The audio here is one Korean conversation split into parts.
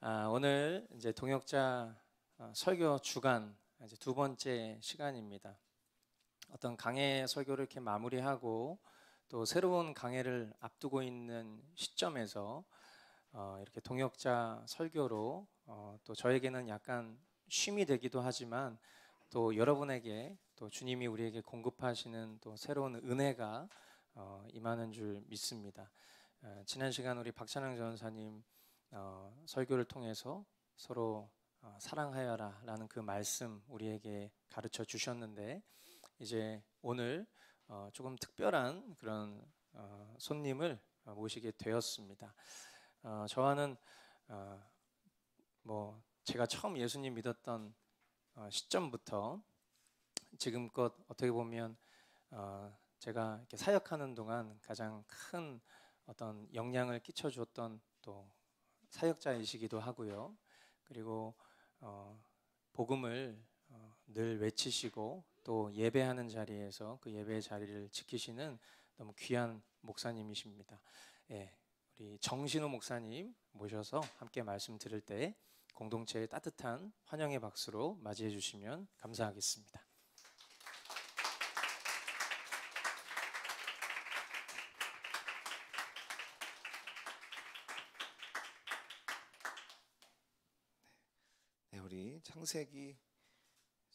오늘 이제 동역자 설교 주간 이제 두 번째 시간입니다. 어떤 강해 설교를 이렇게 마무리하고 또 새로운 강해를 앞두고 있는 시점에서 이렇게 동역자 설교로 또 저에게는 약간 쉼이 되기도 하지만 또 여러분에게 또 주님이 우리에게 공급하시는 또 새로운 은혜가 임하는 줄 믿습니다. 지난 시간 우리 박찬영 전사님 설교를 통해서 서로 사랑하여라 라는 그 말씀 우리에게 가르쳐 주셨는데, 이제 오늘 조금 특별한 그런 손님을 모시게 되었습니다. 저와는 제가 처음 예수님 믿었던 시점부터 지금껏 어떻게 보면 제가 이렇게 사역하는 동안 가장 큰 어떤 영향을 끼쳐줬던 또 사역자이시기도 하고요. 그리고 복음을 늘 외치시고 또 예배하는 자리에서 그 예배의 자리를 지키시는 너무 귀한 목사님이십니다. 예, 우리 정신호 목사님 모셔서 함께 말씀 들을 때 공동체의 따뜻한 환영의 박수로 맞이해 주시면 감사하겠습니다. 네, 우리 창세기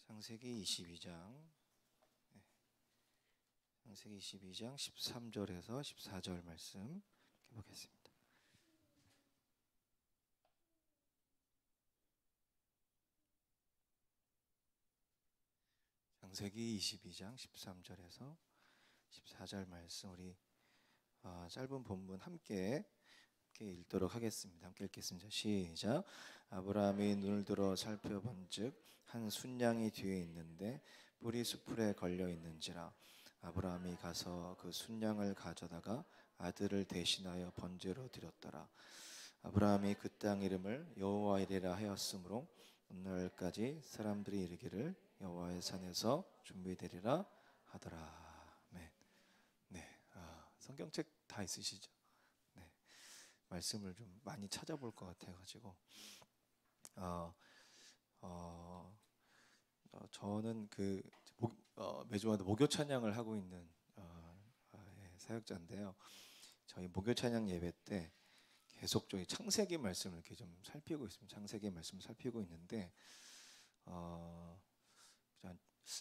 22장 창세기 22장 13절에서 14절 말씀 보겠습니다. 창세기 22장 13절에서 14절 말씀 우리 짧은 본문 함께 읽도록 하겠습니다. 함께 읽겠습니다. 시작. 아브라함이 눈을 들어 살펴본즉 한 순양이 뒤에 있는데 뿔이 수풀에 걸려 있는지라. 아브라함이 가서 그 순양을 가져다가 아들을 대신하여 번제로 드렸더라. 아브라함이 그 땅 이름을 여호와이레라 하였으므로 오늘날까지 사람들이 이르기를 여호와의 산에서 준비되리라 하더라. 네, 성경책 다 있으시죠? 말씀을 좀 많이 찾아볼 것 같아가지고 저는 매주마다 목요 찬양을 하고 있는 사역자인데요. 저희 목요 찬양 예배 때 계속 저희 창세기 말씀을 이렇게 좀 살피고 있습니다. 창세기 말씀을 살피고 있는데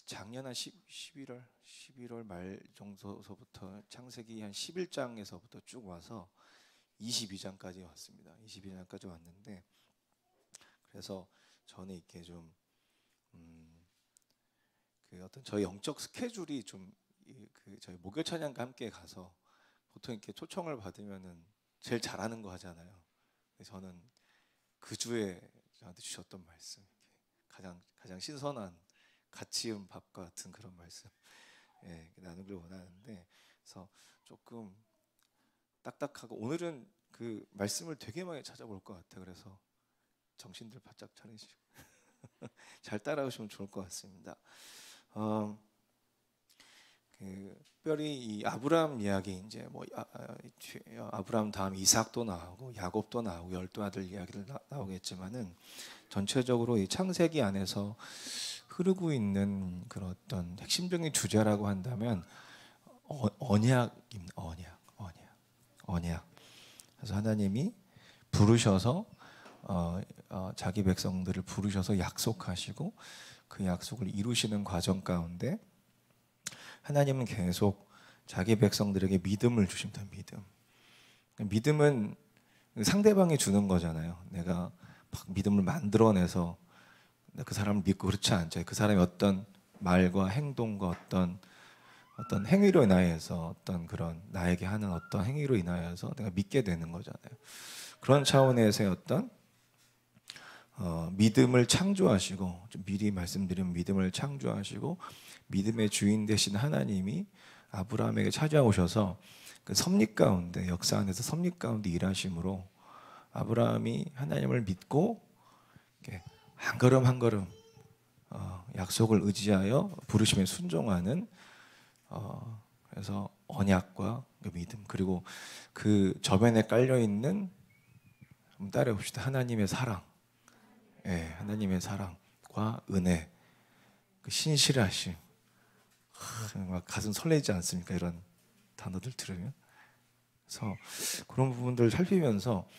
작년 한 11월 말 정도서부터 창세기 한 11장에서부터 쭉 와서 22장까지 왔습니다. 22장까지 왔는데, 그래서 저는 이렇게 좀 어떤 저희 영적 스케줄이 좀 저희 목요 찬양과 함께 가서 보통 이렇게 초청을 받으면은 제일 잘하는 거 하잖아요. 저는 그 주에 저한테 주셨던 말씀, 가장 신선한 갓 지은 밥과 같은 그런 말씀 나누길 원하는데, 그래서 조금 딱딱하고 오늘은 그 말씀을 되게 많이 찾아볼 것 같아요. 그래서 정신들 바짝 차리시고 잘 따라오시면 좋을 것 같습니다. 특별히 이 아브라함 이야기, 이제 아브라함 다음 이삭도 나오고 야곱도 나오고 12아들 이야기를 나오겠지만은 전체적으로 이 창세기 안에서 흐르고 있는 그런 어떤 핵심적인 주제라고 한다면 언약입니다. 언약. 그래서 하나님이 부르셔서 자기 백성들을 부르셔서 약속하시고 그 약속을 이루시는 과정 가운데 하나님은 계속 자기 백성들에게 믿음을 주십니다. 믿음은 상대방이 주는 거잖아요. 내가 막 믿음을 만들어내서 그 사람을 믿고 그렇지 않죠. 그 사람이 어떤 말과 행동과 어떤 행위로 인하여서 어떤 그런 나에게 하는 어떤 행위로 인하여서 내가 믿게 되는 거잖아요. 그런 차원에서의 어떤 믿음을 창조하시고, 좀 미리 말씀드린 믿음을 창조하시고 믿음의 주인 되신 하나님이 아브라함에게 찾아오셔서 그 섭리 가운데, 역사 안에서 섭리 가운데 일하심으로 아브라함이 하나님을 믿고 한 걸음 한 걸음 약속을 의지하여 부르심에 순종하는, 그래서 언약과 믿음, 그리고 그 저변에 깔려 있는 한번 따라해 봅시다. 하나님의 사랑, 예, 하나님의 사랑과 은혜, 그 신실하심. 막 가슴 설레지 않습니까? 이런 단어들 들으면. 그래서 그런 부분들 살피면서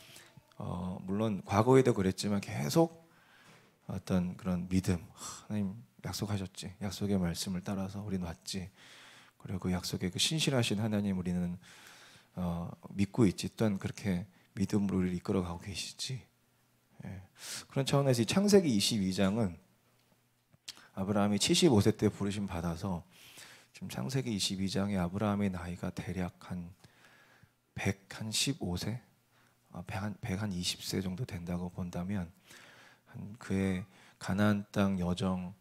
물론 과거에도 그랬지만 계속 어떤 그런 믿음, 하나님 약속하셨지, 약속의 말씀을 따라서 우리는 왔지, 그리고 그 약속의 그 신실하신 하나님 우리는 믿고 있지, 또한 그렇게 믿음으로 우리를 이끌어가고 계시지. 예. 그런 차원에서 이 창세기 22장은 아브라함이 75세 때 부르심 받아서 지금 창세기 22장에 아브라함의 나이가 대략 한 115세, 120세 정도 된다고 본다면 한 그의 가나안 땅 여정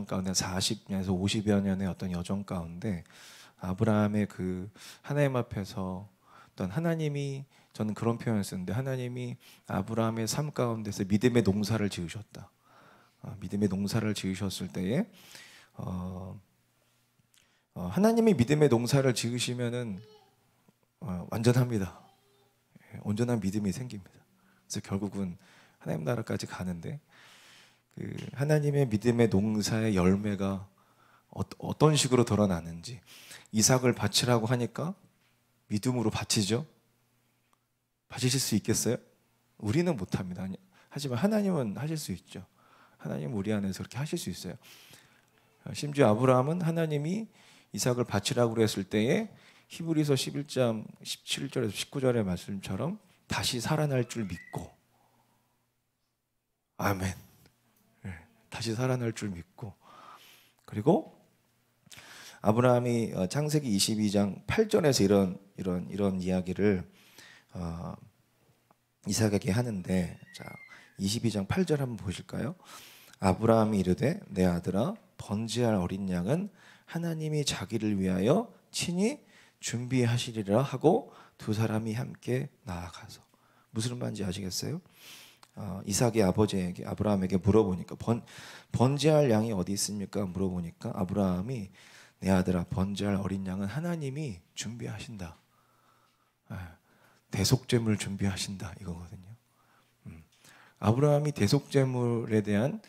가운데 40년에서 50여 년의 어떤 여정 가운데 아브라함의 그 하나님 앞에서 어떤 하나님이, 저는 그런 표현을 쓰는데, 하나님이 아브라함의 삶 가운데서 믿음의 농사를 지으셨다. 믿음의 농사를 지으셨을 때에 하나님이 믿음의 농사를 지으시면은 완전합니다. 온전한 믿음이 생깁니다. 그래서 결국은 하나님 나라까지 가는데 그 하나님의 믿음의 농사의 열매가 어떤 식으로 드러나는지, 이삭을 바치라고 하니까 믿음으로 바치죠. 바치실 수 있겠어요? 우리는 못합니다. 하지만 하나님은 하실 수 있죠. 하나님은 우리 안에서 그렇게 하실 수 있어요. 심지어 아브라함은 하나님이 이삭을 바치라고 그랬을 때에 히브리서 11장 17절에서 19절의 말씀처럼 다시 살아날 줄 믿고, 아멘. 다시 살아날 줄 믿고, 그리고 아브라함이 창세기 22장 8절에서 이런 이야기를 이삭에게 하는데, 자 22장 8절 한번 보실까요? 아브라함이 이르되 내 아들아 번제할 어린 양은 하나님이 자기를 위하여 친히 준비하시리라 하고 두 사람이 함께 나아가서. 무슨 말인지 아시겠어요? 이삭의 아버지에게, 아브라함에게 물어보니까 번제할 양이 어디 있습니까? 물어보니까 아브라함이 내 아들아 번제할 어린 양은 하나님이 준비하신다. 대속제물 준비하신다 이거거든요. 아브라함이 대속제물에 대한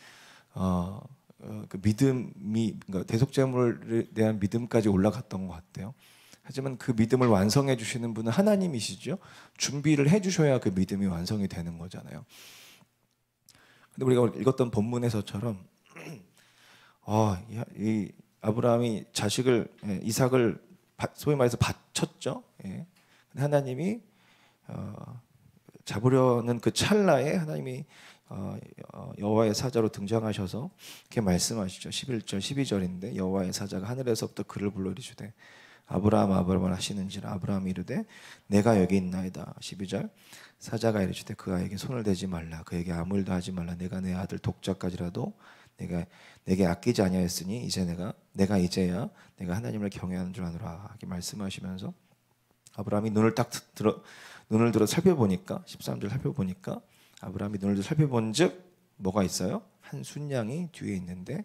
그 믿음이, 그러니까 대속제물에 대한 믿음까지 올라갔던 것 같아요. 하지만 그 믿음을 완성해 주시는 분은 하나님이시죠. 준비를 해 주셔야 그 믿음이 완성이 되는 거잖아요. 근데 우리가 읽었던 본문에서처럼 이 아브라함이 이삭을 소위 말해서 바쳤죠. 예. 근데 하나님이 잡으려는 그 찰나에 하나님이 여호와의 사자로 등장하셔서 이렇게 말씀하시죠. 11절 12절인데 여호와의 사자가 하늘에서부터 그를 불러 이르시되 아브라함 아브라함 하시는지라. 아브라함이 이르되 내가 여기 있나이다. 12절 사자가 이르시되 그에게 손을 대지 말라, 그에게 아무 일도 하지 말라. 내가 내 아들 독자까지라도 내게 아끼지 아니하였으니 내가 이제야 내가 하나님을 경외하는 줄 아노라. 이렇게 말씀하시면서 아브라함이 눈을 들어 살펴보니까 13절 살펴보니까 아브라함이 눈을 들어 살펴본즉 뭐가 있어요? 한 순양이 뒤에 있는데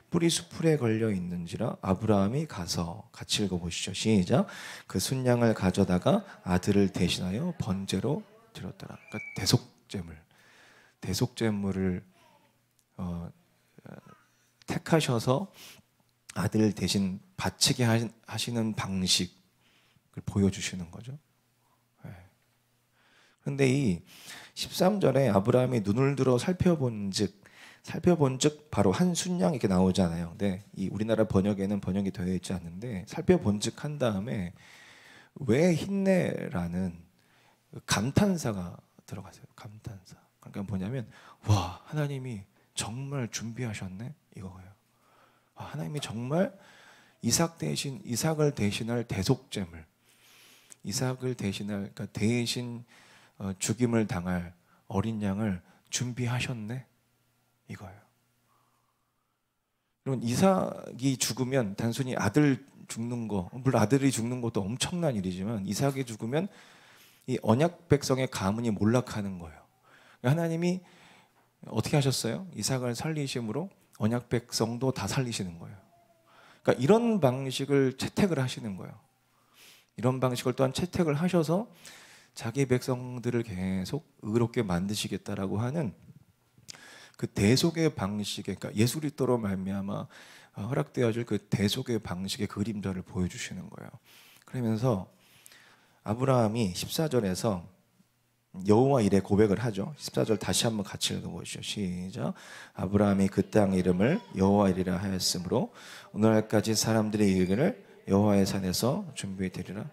뿔이 수풀에 걸려 있는지라. 아브라함이 가서, 같이 읽어보시죠. 시작. 그 순양을 가져다가 아들을 대신하여 번제로 드렸더라. 그러니까 대속제물을 택하셔서 아들 대신 바치게 하시는 방식을 보여주시는 거죠. 그런데 이 13절에 아브라함이 눈을 들어 살펴본즉 바로 한 순양 이렇게 나오잖아요. 근데 이 우리나라 번역에는 번역이 되어 있지 않는데 살펴본즉 한 다음에 왜 힘내라는 감탄사가 들어가세요. 감탄사. 그러니까 뭐냐면 와, 하나님이 정말 준비하셨네 이거예요. 하나님이 정말 이삭을 대신할 대속제물, 이삭을 대신할, 그러니까 대신 죽임을 당할 어린 양을 준비하셨네 이거예요. 여러분, 이삭이 죽으면 단순히 아들 죽는 거, 물론 아들이 죽는 것도 엄청난 일이지만 이삭이 죽으면 이 언약 백성의 가문이 몰락하는 거예요. 하나님이 어떻게 하셨어요? 이삭을 살리심으로 언약 백성도 다 살리시는 거예요. 그러니까 이런 방식을 채택을 하시는 거예요. 이런 방식을 또한 채택을 하셔서 자기 백성들을 계속 의롭게 만드시겠다라고 하는 그 대속의 방식에, 그러니까 예수 그리스도로 말미암아 허락되어질 그 대속의 방식의 그림자를 보여주시는 거예요. 그러면서 아브라함이 14절에서 여호와 이레 고백을 하죠. 14절 다시 한번 같이 읽어보시죠. 시작. 아브라함이 그 땅 이름을 여호와 이레라 하였으므로 오늘날까지 사람들이 이르기를 여호와의 산에서 준비해 드리라.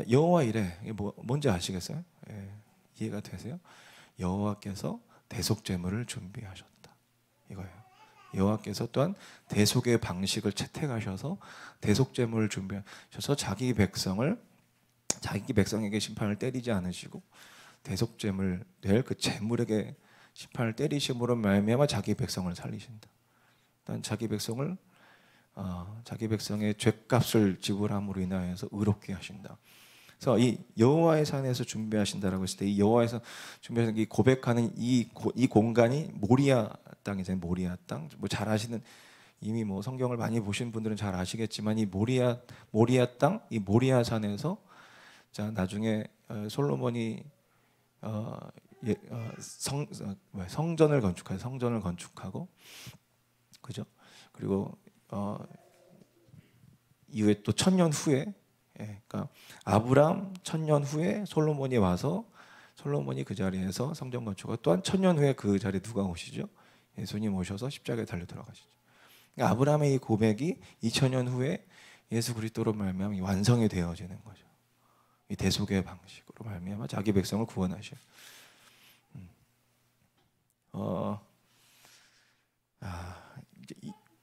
여호와 이레, 이게 뭔지 아시겠어요? 예, 이해가 되세요? 여호와께서 대속 제물을 준비하셨다 이거예요. 여호와께서 또한 대속의 방식을 채택하셔서 대속 제물을 준비하셔서 자기 백성에게 심판을 때리지 않으시고 대속 제물 될 그 제물에게 심판을 때리심으로 말미암아 자기 백성을 살리신다. 또한 자기 백성의 죄값을 지불함으로 인하여서 의롭게 하신다. 그래서 이 여호와의 산에서 준비하신다라고 했을 때 이 여호와에서 준비하신 이 고백하는 이 공간이 모리아 땅이잖아요. 모리아 땅. 뭐 잘 아시는, 이미 뭐 성경을 많이 보신 분들은 잘 아시겠지만 이 모리아 땅, 이 모리아 산에서 자 나중에 솔로몬이 성전을 건축하고 그죠? 그리고 이후에 또 1000년 후에, 그러니까 아브람 1000년 후에 솔로몬이 와서 솔로몬이 그 자리에서 성전 건축하고 또한 1000년 후에 그 자리에 누가 오시죠? 예수님 오셔서 십자가에 달려 들어가시죠. 그러니까 아브라함의 이 고백이 2000년 후에 예수 그리스도로 말미암아 완성이 되어지는 거죠. 이 대속의 방식으로 말미암아 자기 백성을 구원하셔요.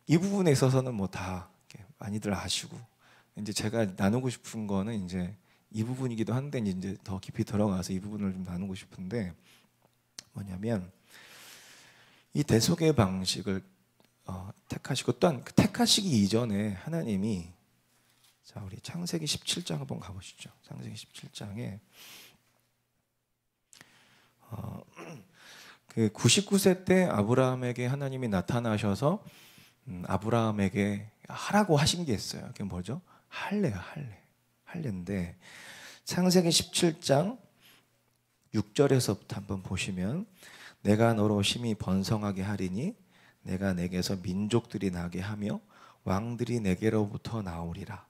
이 부분에 있어서는 뭐 다 많이들 아시고, 이제 제가 나누고 싶은 거는 이제 이 부분이기도 한데 이제 더 깊이 들어가서 이 부분을 좀 나누고 싶은데 뭐냐면 이 대속의 방식을 택하시고 또한 그 택하시기 이전에 하나님이, 자 우리 창세기 17장 한번 가보시죠. 창세기 17장에 그 99세 때 아브라함에게 하나님이 나타나셔서 아브라함에게 하라고 하신 게 있어요. 그게 뭐죠? 할례인데 창세기 17장 6절에서부터 한번 보시면 내가 너로 심히 번성하게 하리니 내가 내게서 민족들이 나게 하며 왕들이 내게로부터 나오리라.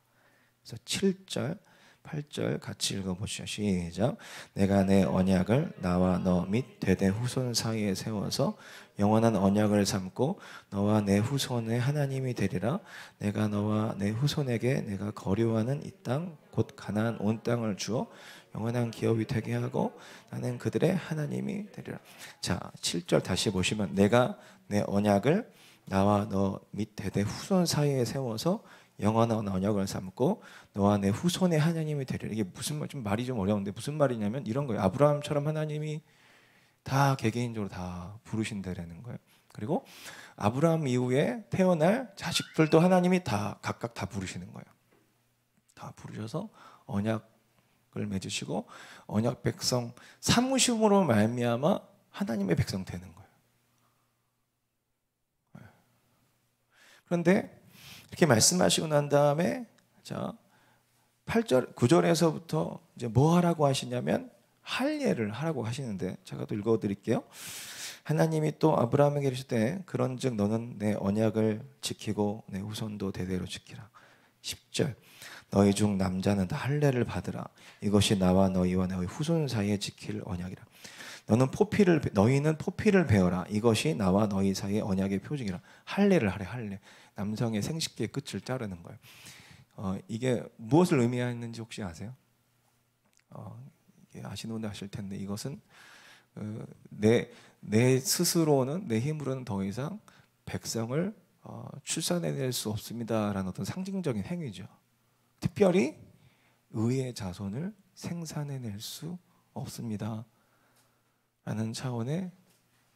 그래서 7절 8절 같이 읽어보시죠. 시작. 내가 내 언약을 나와 너 및 대대 후손 사이에 세워서 영원한 언약을 삼고 너와 내 후손의 하나님이 되리라. 내가 너와 내 후손에게 내가 거류하는 이 땅 곧 가나안 온 땅을 주어 영원한 기업이 되게 하고 나는 그들의 하나님이 되리라. 자 7절 다시 보시면 내가 내 언약을 나와 너 및 대대 후손 사이에 세워서 영원한 언약을 삼고 너와 내 후손의 하나님이 되리라. 이게 무슨 말, 좀 말이 좀 어려운데 무슨 말이냐면 이런 거예요. 아브라함처럼 하나님이 다 개개인적으로 다 부르신다라는 거예요. 그리고 아브라함 이후에 태어날 자식들도 하나님이 다 각각 다 부르시는 거예요. 다 부르셔서 언약을 맺으시고 언약 백성 삼으심으로 말미암아 하나님의 백성 되는 거예요. 그런데 이렇게 말씀하시고 난 다음에 자 8절 9절에서부터 이제 뭐 하라고 하시냐면 할례를 하라고 하시는데 제가 또 읽어드릴게요. 하나님이 또 아브라함에게 이르실 때 그런즉 너는 내 언약을 지키고 내 후손도 대대로 지키라. 10절 너희 중 남자는 다 할례를 받으라. 이것이 나와 너희와 너희 후손 사이에 지킬 언약이라. 너희는 포피를 베어라. 이것이 나와 너희 사이의 언약의 표징이라. 할례를 하래. 할례. 남성의 생식기의 끝을 자르는 거예요. 이게 무엇을 의미하는지 혹시 아세요? 아시는 분들 아실 텐데 이것은 내 스스로는 내 힘으로는 더 이상 백성을 출산해낼 수 없습니다라는 어떤 상징적인 행위죠. 특별히 의의 자손을 생산해낼 수 없습니다 라는 차원의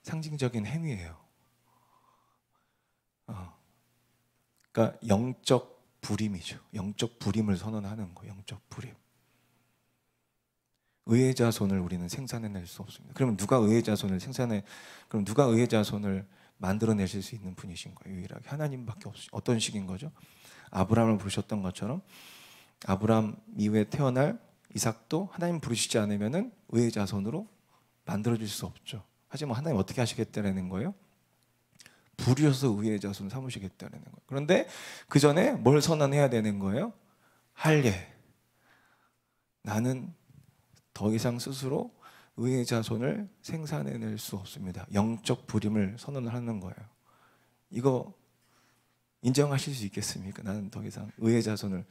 상징적인 행위예요. 그러니까 영적 불임이죠. 영적 불임을 선언하는 거예요. 영적 불임. 의의 자손을 우리는 생산해낼 수 없습니다. 그럼 누가 의의 자손을 만들어내실 수 있는 분이신 거예요. 유일하게 하나님밖에 없으시죠. 어떤 식인 거죠? 아브라함을 부르셨던 것처럼 아브라함 이후에 태어날 이삭도 하나님 부르시지 않으면은 의의 자손으로 만들어 줄 수 없죠. 하지만 하나님 어떻게 하시겠다는 거예요? 부르셔서 의의 자손 삼으시겠다는 거예요. 그런데 그 전에 뭘 선언해야 되는 거예요? 할례. 나는 더 이상 스스로 의의 자손을 생산해낼 수 없습니다. 영적 부림을 선언하는 거예요. 이거 인정하실 수 있겠습니까? 나는 더 이상 의의 자손을,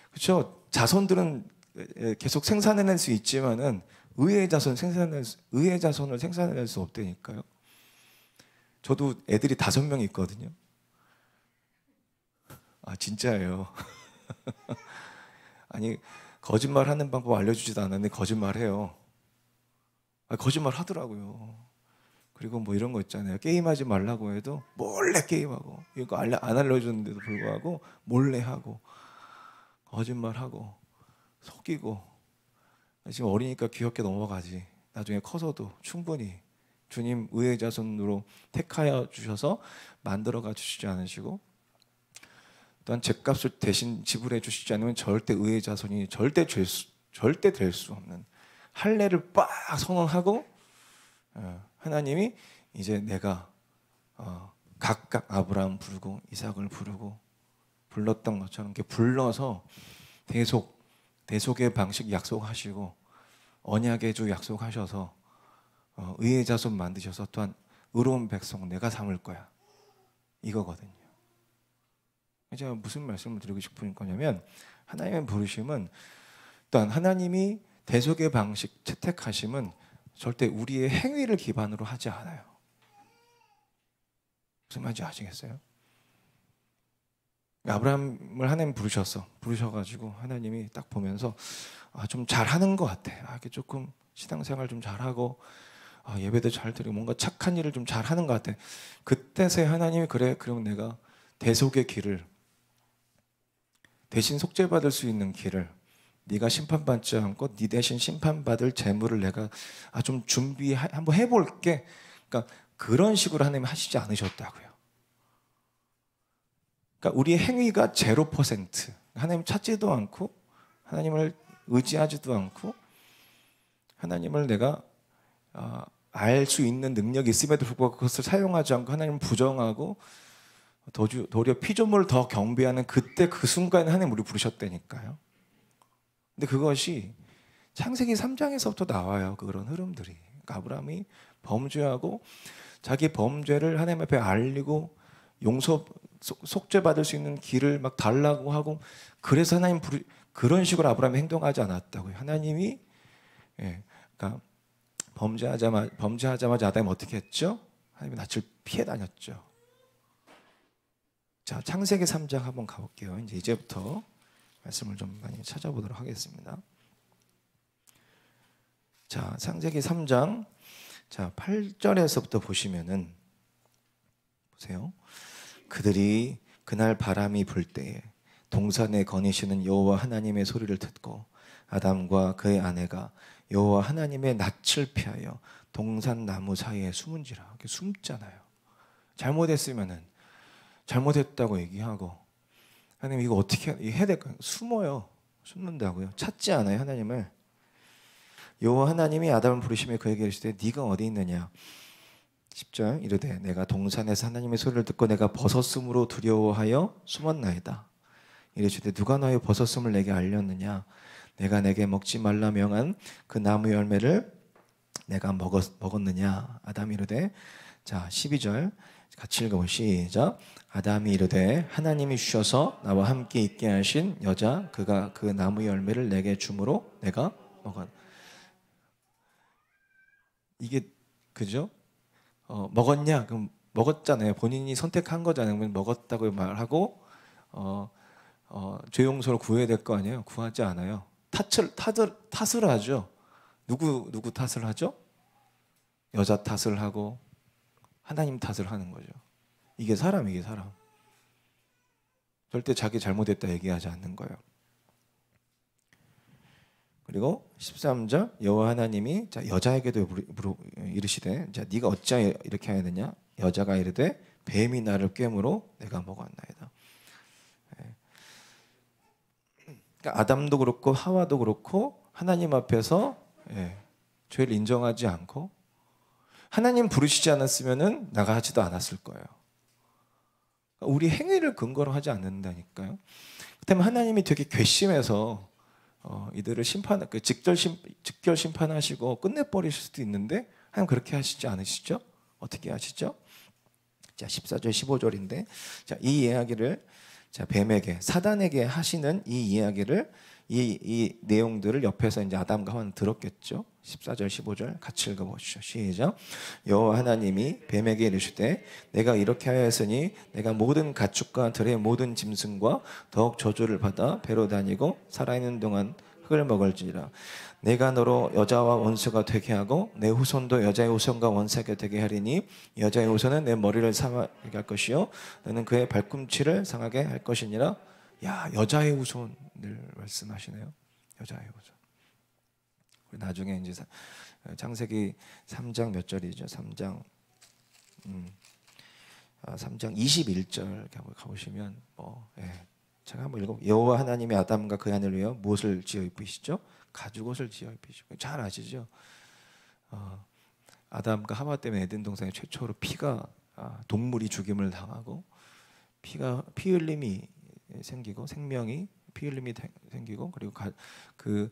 그렇죠? 자손들은 계속 생산해낼 수 있지만은 의의 자손을 생산해낼 수 없다니까요. 저도 애들이 5명 있거든요. 아, 진짜예요. 아니, 거짓말하는 방법 알려주지도 않았는데 거짓말해요. 아, 거짓말 하더라고요. 그리고 뭐 이런 거 있잖아요. 게임하지 말라고 해도 몰래 게임하고, 이거 안 알려줬는데도 불구하고 몰래 하고, 거짓말하고, 속이고. 지금 어리니까 귀엽게 넘어가지. 나중에 커서도 충분히 주님 의의 자손으로 택하여 주셔서 만들어가 주시지 않으시고, 또한 죗값을 대신 지불해 주시지 않으면 절대 의의 자손이 절대 될 수 없는 할례를 빡 선언하고, 하나님이 이제 내가 각각 아브라함 부르고 이삭을 부르고 불렀던 것처럼 이렇게 불러서 대속의 방식 약속하시고 언약의 주 약속하셔서 의의 자손 만드셔서 또한 의로운 백성 내가 삼을 거야, 이거거든요. 제가 무슨 말씀을 드리고 싶은 거냐면, 하나님의 부르심은, 또한 하나님이 대속의 방식 채택하심은 절대 우리의 행위를 기반으로 하지 않아요. 무슨 말인지 아시겠어요? 아브라함을 하나님 부르셔가지고 하나님이 딱 보면서 좀 잘하는 것 같아. 이렇게 조금 신앙생활 좀 잘하고 예배도 잘 드리고 뭔가 착한 일을 좀 잘하는 것 같아. 그때서야 하나님이 그래, 그럼 내가 대속의 길을, 대신 속죄받을 수 있는 길을, 네가 심판받지 않고 네 대신 심판받을 재물을 내가 좀 한번 해볼게. 그러니까 그런 식으로 하나님 하시지 않으셨다고요. 그러니까 우리의 행위가 0%, 하나님 찾지도 않고 하나님을 의지하지도 않고 하나님을 내가 알 수 있는 능력이 있음에도 불구하고 그것을 사용하지 않고 하나님을 부정하고 도리어 피조물을 더 경배하는 그때 그 순간에 하나님 우리 부르셨다니까요. 근데 그것이 창세기 3장에서부터 나와요. 그런 흐름들이. 그러니까 아브라함이 범죄하고 자기 범죄를 하나님 앞에 알리고 속죄받을 수 있는 길을 막 달라고 하고, 그래서 하나님 그런 식으로 아브라함이 행동하지 않았다고요. 하나님이 그러니까 범죄하자마자 아담이 어떻게 했죠? 하나님이 낯을 피해 다녔죠. 자, 창세기 3장 한번 가볼게요. 이제부터 말씀을 좀 많이 찾아보도록 하겠습니다. 자, 창세기 3장 8절에서부터 보시면은, 보세요. 그들이 그날 바람이 불 때에 동산에 거니시는 여호와 하나님의 소리를 듣고 아담과 그의 아내가 여호와 하나님의 낯을 피하여 동산 나무 사이에 숨은지라. 이렇게 숨잖아요. 잘못했으면은 잘못했다고 얘기하고, 하나님 이거 어떻게 해야 될까요? 숨는다고요. 찾지 않아요, 하나님을. 여호와 하나님이 아담을 부르시며 그에게 이르시되 네가 어디 있느냐. 10절 이르되 내가 동산에서 하나님의 소리를 듣고 내가 벗었음으로 두려워하여 숨었나이다. 이르시되 누가 너의 벗었음을 내게 알렸느냐. 내가 내게 먹지 말라 명한 그 나무 열매를 내가 먹었느냐. 아담이 이르되, 자 12절 같이 읽어보시죠. 시작. 아담이 이르되 하나님이 주셔서 나와 함께 있게 하신 여자 그가 그 나무 열매를 내게 주므로 내가 먹었. 이게 그죠? 먹었냐? 그럼 먹었잖아요. 본인이 선택한 거잖아요. 그러면 먹었다고 말하고 죄 용서를 구해야 될 거 아니에요. 구하지 않아요. 탓을 하죠. 누구 탓을 하죠? 여자 탓을 하고 하나님 탓을 하는 거죠. 이게 사람. 절대 자기 잘못했다 얘기하지 않는 거예요. 그리고 13절 여호와 하나님이 여자에게도 이르시되 자 네가 어찌하여 이렇게 해야 되냐. 여자가 이르되 뱀이 나를 꿰므로 내가 먹었나이다. 그러니까 아담도 그렇고 하와도 그렇고 하나님 앞에서 죄를 인정하지 않고 하나님 부르시지 않았으면은 나가지도 않았을 거예요. 우리 행위를 근거로 하지 않는다니까요. 그렇다면 하나님이 되게 괘씸해서 이들을 직결 심판하시고 끝내버리실 수도 있는데 하나님 그렇게 하시지 않으시죠? 어떻게 하시죠? 자, 14절 15절인데 자, 이 이야기를 자, 뱀에게 사단에게 하시는 이 이야기를 이 내용들을 옆에서 이제 아담과 하와는 들었겠죠. 14절 15절 같이 읽어보시죠. 시작. 여호와 하나님이 뱀에게 이르시되 내가 이렇게 하였으니 내가 모든 가축과 들의 모든 짐승과 더욱 저주를 받아 배로 다니고 살아있는 동안 흙을 먹을지니라. 내가 너로 여자와 원수가 되게 하고 내 후손도 여자의 후손과 원수가 되게 하리니 여자의 후손은 내 머리를 상하게 할 것이요 너는 그의 발꿈치를 상하게 할 것이니라. 야, 여자의 후손을 말씀하시네요. 여자의 후손. 나중에 이제 창세기 3장 몇 절이죠? 3장 21절 가보시면 제가 한번 읽어. 여호와 하나님이 아담과 그 아내를 위하여 무엇을 지어 입히시죠? 가죽옷을 지어 입히시고 잘 아시죠? 아담과 하와 때문에 에덴 동산에 최초로 동물이 죽임을 당하고 피 흘림이 생기고 생명이 피 흘림이 생기고 그리고 그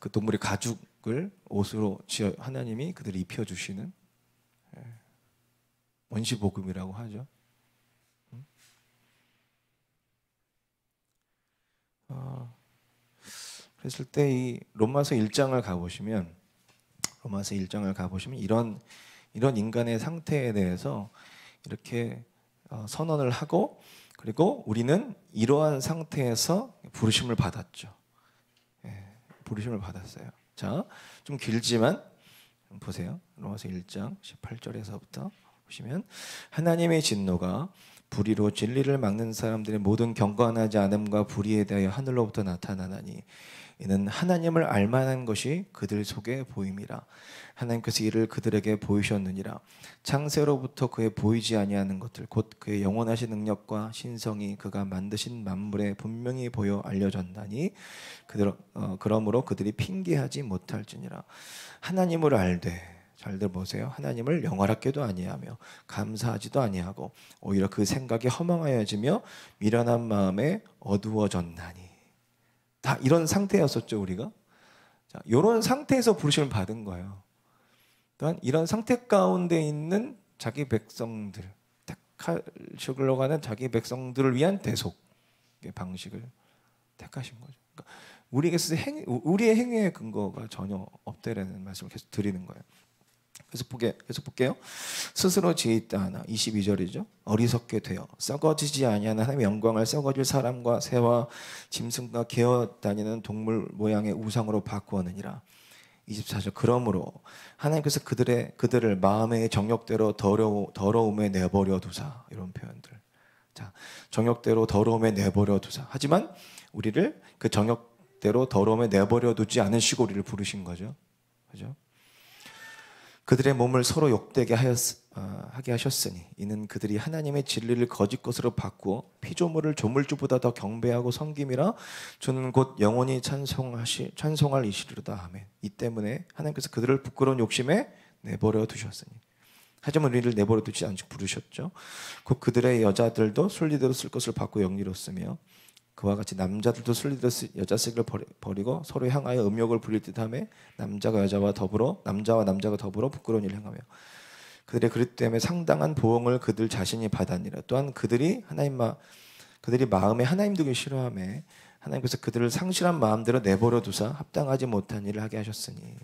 동물의 가죽을 옷으로 지어 하나님이 그들을 입혀 주시는 원시복음이라고 하죠. 그랬을 때 이 로마서 1장을 가보시면 이런 인간의 상태에 대해서 이렇게 선언을 하고 그리고 우리는 이러한 상태에서 부르심을 받았죠. 부르심을 받았어요. 자, 좀 길지만 보세요. 로마서 1장 18절에서부터 보시면 하나님의 진노가 불의로 진리를 막는 사람들의 모든 경건하지 않음과 불의에 대하여 하늘로부터 나타나나니 이는 하나님을 알만한 것이 그들 속에 보임이라. 하나님께서 이를 그들에게 보이셨느니라. 창세로부터 그의 보이지 아니하는 것들 곧 그의 영원하신 능력과 신성이 그가 만드신 만물에 분명히 보여 알려졌나니 그러므로 그들이 핑계하지 못할지니라. 하나님을 알되 잘들 보세요. 하나님을 영화롭게도 아니하며 감사하지도 아니하고 오히려 그 생각이 허망하여지며 미련한 마음에 어두워졌나니. 다 이런 상태였었죠, 우리가. 자, 이런 상태에서 부르심을 받은 거예요. 또한 이런 상태 가운데 있는 자기 백성들, 택하시려고 하는 자기 백성들을 위한 대속의 방식을 택하신 거죠. 그러니까 우리의 행위의 근거가 전혀 없다라는 말씀을 계속 드리는 거예요. 계속 볼게요. 스스로 지혜있다 하나 22절이죠. 어리석게 되어 썩어지지 아니하는 하나님의 영광을 썩어질 사람과 새와 짐승과 기어다니는 동물 모양의 우상으로 바꾸었느니라. 24절. 그러므로 하나님께서 그들을 마음의 정욕대로 더러움에 내버려 두사. 이런 표현들. 자, 정욕대로 더러움에 내버려 두사. 하지만 우리를 그 정욕대로 더러움에 내버려 두지 않으시고 우리를 부르신 거죠. 그죠? 그들의 몸을 서로 욕되게 하게 하셨으니 이는 그들이 하나님의 진리를 거짓 것으로 바꾸어 피조물을 조물주보다 더 경배하고 섬김이라. 주는 곧 영원히 찬송할 이시리로다. 아멘. 이 때문에 하나님께서 그들을 부끄러운 욕심에 내버려 두셨으니. 하지만 우리를 내버려 두지 않고 부르셨죠. 곧 그들의 여자들도 순리대로 쓸 것을 바꾸어 영리로 쓰며 그와 같이 남자들도 순리대로 여자 쓰기를 버리고 서로 향하여 음욕을 부릴 듯하며 남자와 남자가 더불어 부끄러운 일을 행하며 그들의 그릇 때문에 상당한 보응을 그들 자신이 받았니라. 또한 그들이 마음에 하나님 두기 싫어하며 하나님께서 그들을 상실한 마음대로 내버려 두사 합당하지 못한 일을 하게 하셨으니.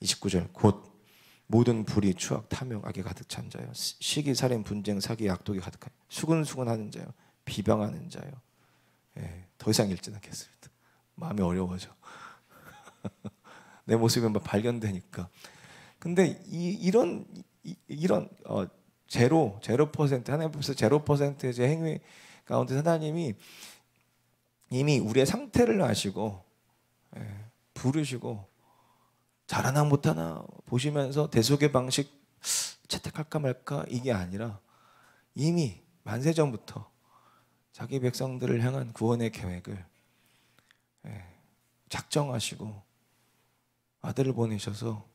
29절. 곧 모든 불의, 추악, 탐욕, 악에 가득 찬 자요 시기, 살인, 분쟁, 사기, 악독이 가득한 수근수근하는 자요 비방하는 자요. 더 이상 읽지 않겠습니다. 마음이 어려워져. 내 모습이 막 발견되니까. 근데 이런 0% 하나님께서 0%의 제 행위 가운데 하나님이 이미 우리의 상태를 아시고 부르시고 잘하나 못하나 보시면서 대속의 방식 채택할까 말까 이게 아니라 이미 만세전부터 자기 백성들을 향한 구원의 계획을 작정하시고 아들을 보내셔서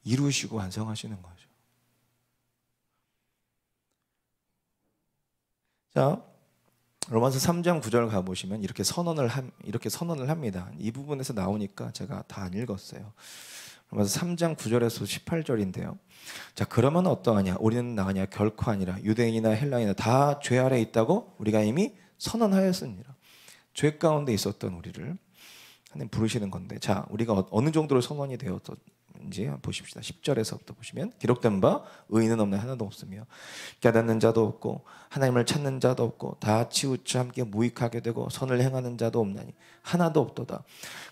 이루시고 완성하시는 거죠. 자, 로마서 3장 9절 가보시면 이렇게 선언을 합니다. 이 부분에서 나오니까 제가 다 안 읽었어요. 로마서 3장 9절에서 18절인데요. 자, 그러면 어떠하냐? 우리는 나가냐? 결코 아니라 유대인이나 헬라인이나 다 죄 아래 있다고 우리가 이미 선언하였습니다. 죄 가운데 있었던 우리를 하나님 부르시는 건데, 자, 우리가 어느 정도로 선언이 되었던지 보십시다. 10절에서부터 보시면 기록된 바 의인은 없나 하나도 없으며 깨닫는 자도 없고 하나님을 찾는 자도 없고 다 치우쳐 함께 무익하게 되고 선을 행하는 자도 없나니 하나도 없도다.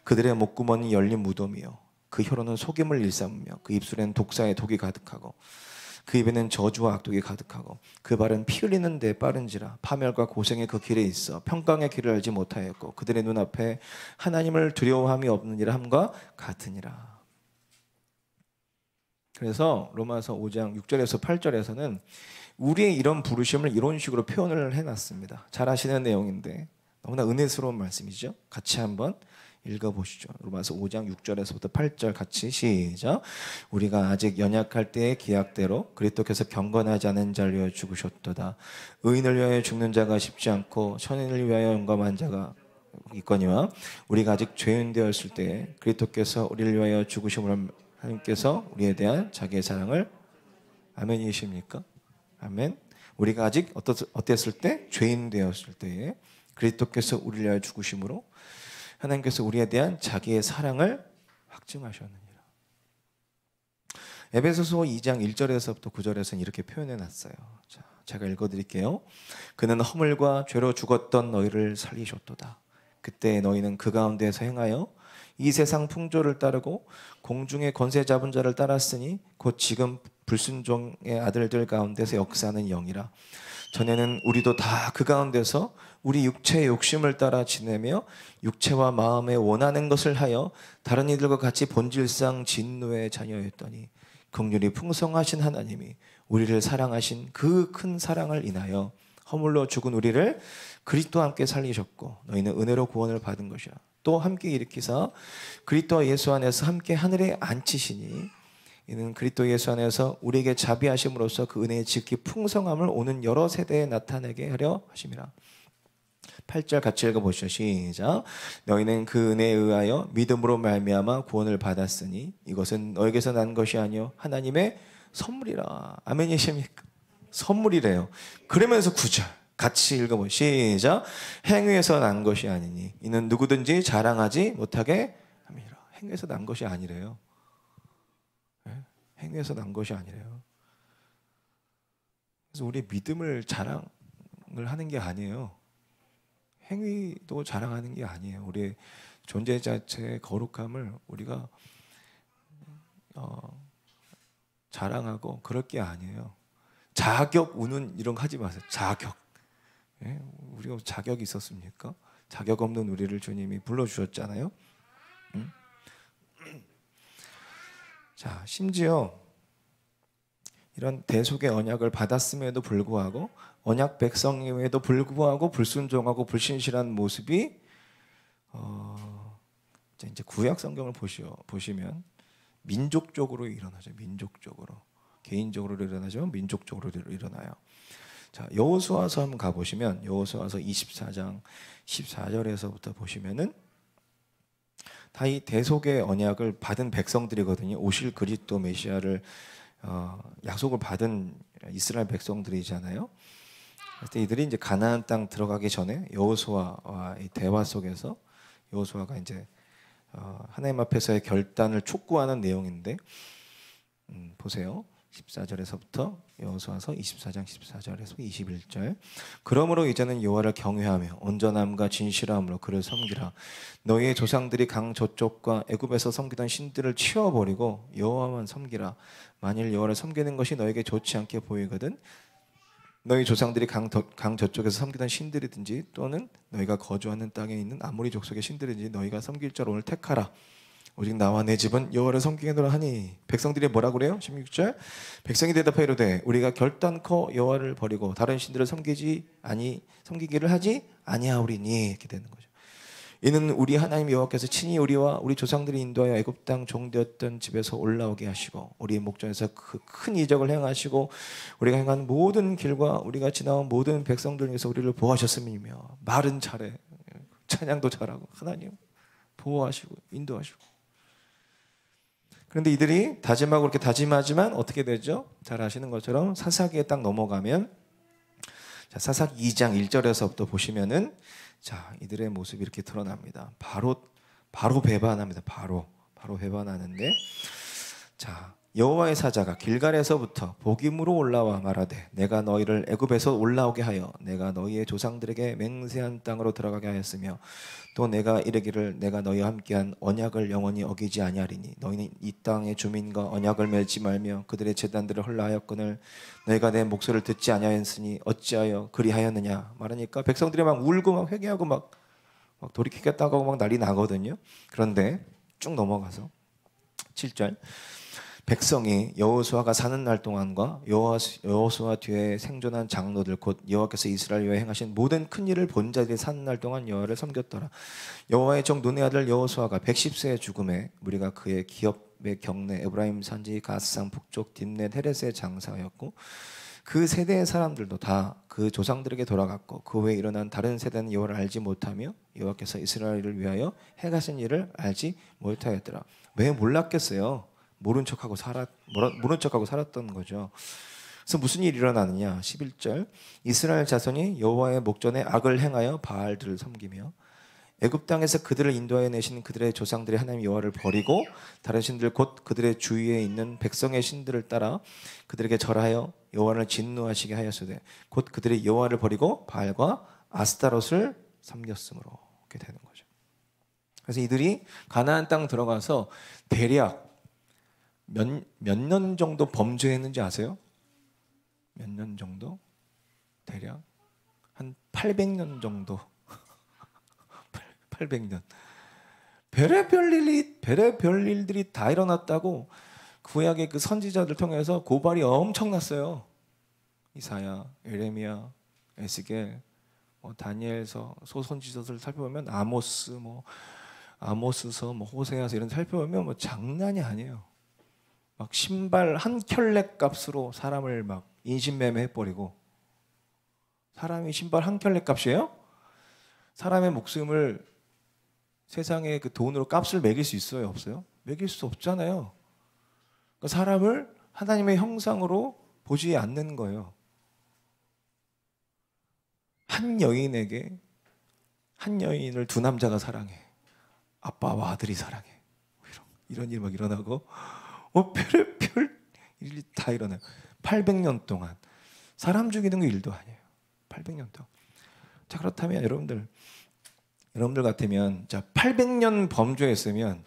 그들의 목구멍이 열린 무덤이요 그 혀로는 속임을 일삼으며 그 입술에는 독사의 독이 가득하고 그 입에는 저주와 악독이 가득하고 그 발은 피 흘리는 데 빠른지라 파멸과 고생의 그 길에 있어 평강의 길을 알지 못하였고 그들의 눈앞에 하나님을 두려워함이 없느니라 함과 같으니라. 그래서 로마서 5장 6절에서 8절에서는 우리의 이런 부르심을 이런 식으로 표현을 해놨습니다. 잘 아시는 내용인데 너무나 은혜스러운 말씀이죠. 같이 한번 읽어보시죠. 로마서 5장 6절에서부터 8절 같이 시작. 우리가 아직 연약할 때의 기약대로 그리스도께서 경건하지 않은 자를 위하여 죽으셨도다. 의인을 위하여 죽는 자가 쉽지 않고 선인을 위하여 용감한 자가 있거니와 우리가 아직 죄인 되었을 때에 그리스도께서 우리를 위하여 죽으심으로 하나님께서 우리에 대한 자기의 사랑을 아멘이십니까? 아멘. 우리가 아직 어땠을 때? 죄인 되었을 때에 그리스도께서 우리를 위하여 죽으심으로 하나님께서 우리에 대한 자기의 사랑을 확증하셨느니라. 에베소서 2장 1절에서부터 9절에서는 이렇게 표현해 놨어요. 자, 제가 읽어드릴게요. 그는 허물과 죄로 죽었던 너희를 살리셨도다. 그때 너희는 그 가운데에서 행하여 이 세상 풍조를 따르고 공중의 권세 잡은 자를 따랐으니 곧 지금 불순종의 아들들 가운데서 역사하는 영이라. 전에는 우리도 다 그 가운데서 우리 육체의 욕심을 따라 지내며 육체와 마음에 원하는 것을 하여 다른 이들과 같이 본질상 진노의 자녀였더니 긍휼이 풍성하신 하나님이 우리를 사랑하신 그 큰 사랑을 인하여 허물로 죽은 우리를 그리스도와 함께 살리셨고 너희는 은혜로 구원을 받은 것이라. 또 함께 일으키사 그리스도 예수 안에서 함께 하늘에 앉히시니 이는 그리스도 예수 안에서 우리에게 자비하심으로써 그 은혜의 지극히 풍성함을 오는 여러 세대에 나타내게 하려 하심이라. 8절 같이 읽어보시죠. 시작. 너희는 그 은혜에 의하여 믿음으로 말미암아 구원을 받았으니 이것은 너에게서 난 것이 아니요 하나님의 선물이라. 아멘이십니까? 선물이래요. 그러면서 9절 같이 읽어보시죠. 시작. 행위에서 난 것이 아니니 이는 누구든지 자랑하지 못하게 함이라. 행위에서 난 것이 아니래요. 행위에서 난 것이 아니래요. 그래서 우리 믿음을 자랑을 하는 게 아니에요. 행위도 자랑하는 게 아니에요. 우리의 존재 자체의 거룩함을 우리가 자랑하고 그럴 게 아니에요. 자격 우는 이런 거 하지 마세요. 자격. 예? 우리가 자격이 있었습니까? 자격 없는 우리를 주님이 불러주셨잖아요. 응? 자, 심지어 이런 대속의 언약을 받았음에도 불구하고 언약 백성임에도 불구하고 불순종하고 불신실한 모습이 이제 구약 성경을 보시면 민족적으로 일어나죠. 민족적으로. 개인적으로 일어나죠. 민족적으로 일어나요. 자, 여호수아서 한번 가보시면 여호수아서 24장 14절에서부터 보시면은 다 이 대속의 언약을 받은 백성들이거든요. 오실 그리스도 메시아를 약속을 받은 이스라엘 백성들이잖아요. 그래서 이들이 이제 가나안 땅 들어가기 전에 여호수아와의 대화 속에서 여호수아가 이제 하나님 앞에서의 결단을 촉구하는 내용인데 보세요. 14절에서부터 여호수아서 24장 14절에서 21절. 그러므로 이제는 여호와를 경외하며 온전함과 진실함으로 그를 섬기라. 너희의 조상들이 강 저쪽과 애굽에서 섬기던 신들을 치워버리고 여호와만 섬기라. 만일 여호와를 섬기는 것이 너에게 좋지 않게 보이거든 너희 조상들이 강 저쪽에서 섬기던 신들이든지 또는 너희가 거주하는 땅에 있는 아모리 족속의 신들이든지 너희가 섬길 자를 오늘 택하라. 오직 나와 내 집은 여호와를 섬기겠노라 하니 백성들이 뭐라 그래요? 16절 백성이 대답하여 이르되 우리가 결단코 여호와를 버리고 다른 신들을 섬기기를 하지 아니하오리니 이렇게 되는 거죠. 이는 우리 하나님 여호와께서 친히 우리와 우리 조상들이 인도하여 애굽 땅 종되었던 집에서 올라오게 하시고 우리의 목전에서 그 큰 이적을 행하시고 우리가 행한 모든 길과 우리가 지나온 모든 백성들 중에서 우리를 보호하셨음이며. 말은 잘해, 찬양도 잘하고 하나님 보호하시고 인도하시고. 그런데 이들이 다짐하고 그렇게 다짐하지만 어떻게 되죠? 잘 아시는 것처럼 사사기에 딱 넘어가면, 자, 사사기 2장 1절에서부터 보시면은, 자, 이들의 모습이 이렇게 드러납니다. 바로 배반합니다. 바로 배반하는데, 자, 여호와의 사자가 길갈에서부터 복임으로 올라와 말하되 내가 너희를 애굽에서 올라오게 하여 내가 너희의 조상들에게 맹세한 땅으로 들어가게 하였으며 또 내가 이르기를 내가 너희와 함께한 언약을 영원히 어기지 아니하리니 너희는 이 땅의 주민과 언약을 맺지 말며 그들의 제단들을 헐라하였거늘 너희가 내 목소리를 듣지 아니하였으니 어찌하여 그리하였느냐 말하니까 백성들이 막 울고 막 회개하고 막 돌이키겠다고 하고 막 난리 나거든요. 그런데 쭉 넘어가서 7절, 백성이 여호수아가 사는 날 동안과 여호수아 뒤에 생존한 장로들 곧 여호와께서 이스라엘 위에 행하신 모든 큰 일을 본 자들이 사는 날 동안 여호와를 섬겼더라. 여호와의 종 눈의 아들 여호수아가 110세에 죽음에 무리가 그의 기업의 경내 에브라임 산지 가스산 북쪽 딥넷 헤레스에 장사하였고 그 세대의 사람들도 다 그 조상들에게 돌아갔고 그 후에 일어난 다른 세대는 여호와를 알지 못하며 여호와께서 이스라엘을 위하여 행하신 일을 알지 못하였더라. 왜 몰랐겠어요? 모른 척하고 살았던 거죠. 그래서 무슨 일이 일어나느냐? 11절, 이스라엘 자손이 여호와의 목전에 악을 행하여 바알들을 섬기며 애굽 땅에서 그들을 인도하여 내신 그들의 조상들의 하나님 여호와를 버리고 다른 신들 곧 그들의 주위에 있는 백성의 신들을 따라 그들에게 절하여 여호와를 진노하시게 하였으되 곧 그들이 여호와를 버리고 바알과 아스타롯을 섬겼으므로. 이렇게 되는 거죠. 그래서 이들이 가나안 땅 들어가서 대략 몇 년 정도 범죄했는지 아세요? 몇 년 정도? 대략 한 800년 정도. 800년. 별의별 일들이 다 일어났다고 구약의 그 선지자들 통해서 고발이 엄청났어요. 이사야, 에레미야, 에스겔, 다니엘서, 소선지서를 살펴보면 아모스서, 호세아서 이런 살펴보면 장난이 아니에요. 막 신발 한 켤레 값으로 사람을 막 인신매매 해버리고. 사람이 신발 한 켤레 값이에요? 사람의 목숨을 세상에 그 돈으로 값을 매길 수 있어요? 없어요? 매길 수 없잖아요. 그러니까 사람을 하나님의 형상으로 보지 않는 거예요. 한 여인을 두 남자가 사랑해. 아빠와 아들이 사랑해. 이런 일 막 일어나고 별의별 일이 다 일어나요. 800년 동안. 사람 죽이는 거 일도 아니에요. 800년 동안. 자, 그렇다면 여러분들 같으면, 자, 800년 범죄했으면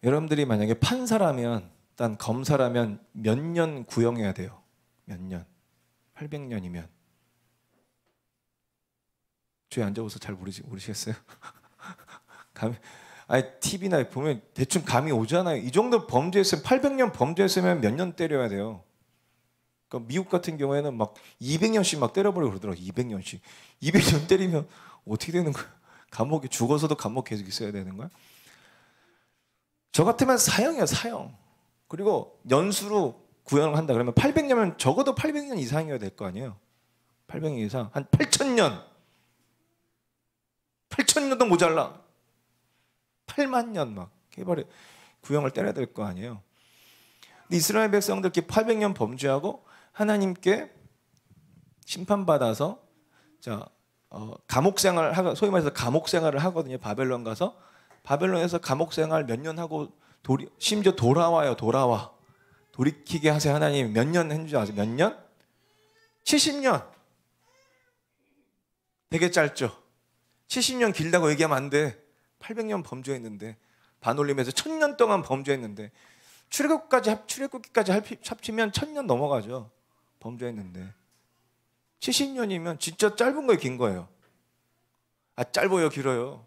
여러분들이 만약에 판사라면, 일단 검사라면 몇 년 구형해야 돼요? 몇 년? 800년이면. 주위에 앉아보서 잘 모르시겠어요? TV나 보면 대충 감이 오잖아요. 이 정도 범죄했으면, 800년 범죄했으면 몇 년 때려야 돼요? 그러니까 미국 같은 경우에는 막 200년씩 막 때려버리고 그러더라고요. 200년씩. 200년 때리면 어떻게 되는 거야? 감옥에 죽어서도 감옥 계속 있어야 되는 거야? 저 같으면 사형이에요, 사형. 그리고 연수로 구형을 한다 그러면 800년이면 적어도 800년 이상이어야 될 거 아니에요? 800년 이상. 한 8,000년. 8,000년도 모자라. 8만 년 막 해버려 구형을 때려야 될 거 아니에요? 근데 이스라엘 백성들 이렇게 800년 범죄하고 하나님께 심판받아서 감옥 생활을 소위 말해서 감옥 생활을 하거든요. 바벨론 가서 바벨론에서 감옥 생활 몇 년 하고 심지어 돌이키게 하세요. 하나님 몇 년 했는지 아세요? 몇 년? 70년. 되게 짧죠. 70년 길다고 얘기하면 안 돼. 800년 범죄했는데, 반올림에서 1000년 동안 범죄했는데, 출애굽기까지 합치면 1000년 넘어가죠. 범죄했는데 70년이면 진짜 짧은 거예요, 긴 거예요? 짧아요, 길어요?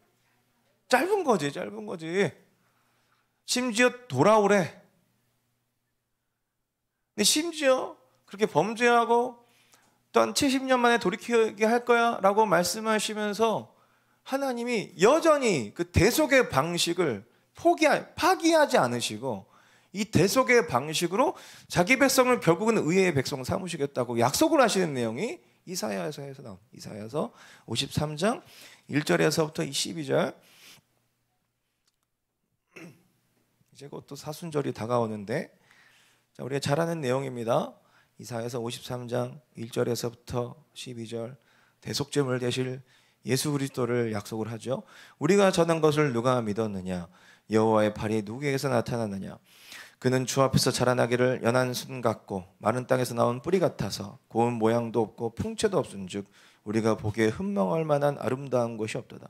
짧은 거지. 심지어 돌아오래. 근데 심지어 그렇게 범죄하고 또한 70년 만에 돌이키게 할 거야 라고 말씀하시면서 하나님이 여전히 그 대속의 방식을 파기하지 않으시고 이 대속의 방식으로 자기 백성을 결국은 의의 백성 삼으시겠다고 약속을 하시는 내용이 이사야서에서 나옵니다. 이사야서 53장 1절에서부터 12절. 이제 곧 또 사순절이 다가오는데, 자, 우리가 잘 아는 내용입니다. 이사야서 53장 1절에서부터 12절, 대속제물 되실 예수 그리스도를 약속을 하죠. 우리가 전한 것을 누가 믿었느냐? 여호와의 팔이 누구에게서 나타났느냐? 그는 주 앞에서 자라나기를 연한 순 같고 마른 땅에서 나온 뿌리 같아서 고운 모양도 없고 풍채도 없은즉 우리가 보기에 흠명할 만한 아름다운 것이 없도다.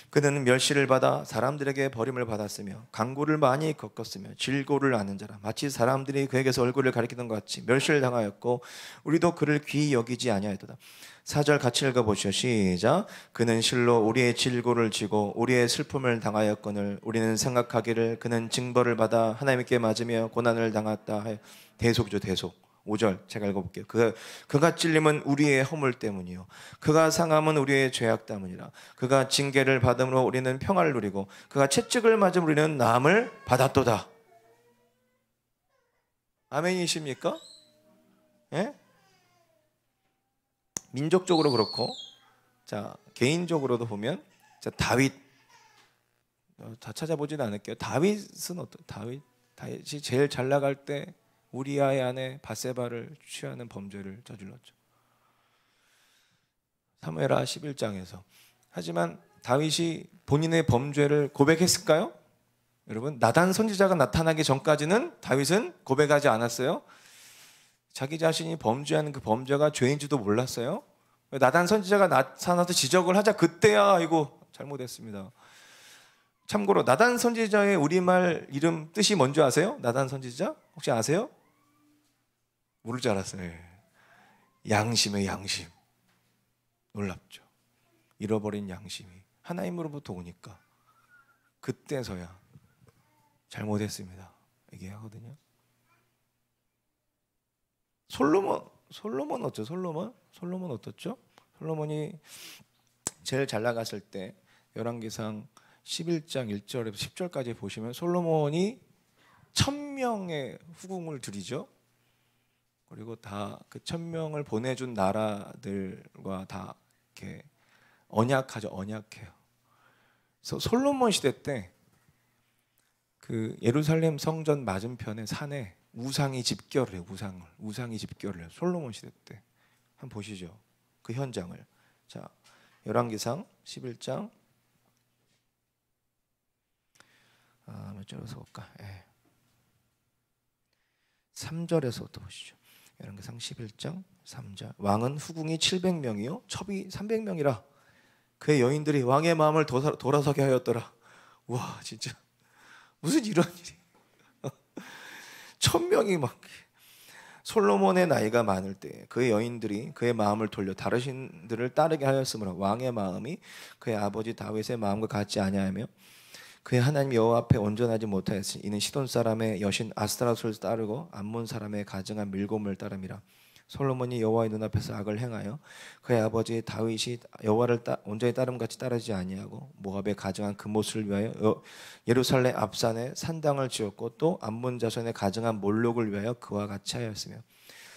그는 멸시를 받아 사람들에게 버림을 받았으며 강구를 많이 겪었으며 질고를 아는 자라 마치 사람들이 그에게서 얼굴을 가리키는 것 같이 멸시를 당하였고 우리도 그를 귀히 여기지 아니하였도다. 4절 같이 읽어보시죠. 시작. 그는 실로 우리의 질고를 지고 우리의 슬픔을 당하였거늘 우리는 생각하기를 그는 징벌을 받아 하나님께 맞으며 고난을 당했다 하여. 대속이죠. 대속. 5절 제가 읽어볼게요. 그가 찔림은 우리의 허물 때문이요 그가 상함은 우리의 죄악 때문이라. 그가 징계를 받음으로 우리는 평화를 누리고 그가 채찍을 맞음 우리는 나음을 받았도다. 아멘이십니까? 예? 민족적으로 그렇고, 자 개인적으로도 보면, 자 다윗, 다 찾아보지는 않을게요. 다윗은 다윗이 제일 잘 나갈 때 우리아의 아내 바세바를 취하는 범죄를 저질렀죠. 사무엘하 11장에서. 하지만 다윗이 본인의 범죄를 고백했을까요? 여러분, 나단 선지자가 나타나기 전까지는 다윗은 고백하지 않았어요. 자기 자신이 범죄하는 그 범죄가 죄인지도 몰랐어요. 나단 선지자가 나타나서 지적을 하자 그때야 이거 잘못했습니다. 참고로 나단 선지자의 우리말 이름 뜻이 뭔지 아세요? 나단 선지자? 혹시 아세요? 모를 줄 알았어요. 양심의 양심. 놀랍죠. 잃어버린 양심이 하나님으로부터 오니까 그때서야 잘못했습니다 얘기하거든요. 솔로몬 어쩌죠? 솔로몬 어떻죠? 솔로몬이 제일 잘 나갔을 때 열왕기상 11장 1절에서 10절까지 보시면 솔로몬이 1000명의 후궁을 들이죠. 그리고 다 그 1000명을 보내준 나라들과 다 이렇게 언약해요. 그래서 솔로몬 시대 때 그 예루살렘 성전 맞은편에 산에 우상이 집결을 해요. 우상이 집결을 해요. 솔로몬 시대 때. 한번 보시죠. 그 현장을. 자, 열왕기상 11장 몇 절에서 볼까? 3절에서부터 보시죠. 열왕기상 11장 3절. 왕은 후궁이 700명이요 첩이 300명이라 그의 여인들이 왕의 마음을 돌아서게 하였더라. 와, 진짜 무슨 이런 일이 1000명이 막. 솔로몬의 나이가 많을 때 그의 여인들이 그의 마음을 돌려 다른 신들을 따르게 하였으므로 왕의 마음이 그의 아버지 다윗의 마음과 같지 아니하며 그의 하나님 여호와 앞에 온전하지 못하였으니 이는 시돈 사람의 여신 아스타롯을 따르고 암몬 사람의 가증한 밀곰을 따름이라. 솔로몬이 여호와의 눈앞에서 악을 행하여 그의 아버지 다윗이 여호와를 온전히 따름같이 따르지 아니하고 모압의 가증한 금옷을 위하여 예루살렘 앞산에 산당을 지었고 또 암몬 자손의 가증한 몰록을 위하여 그와 같이 하였으며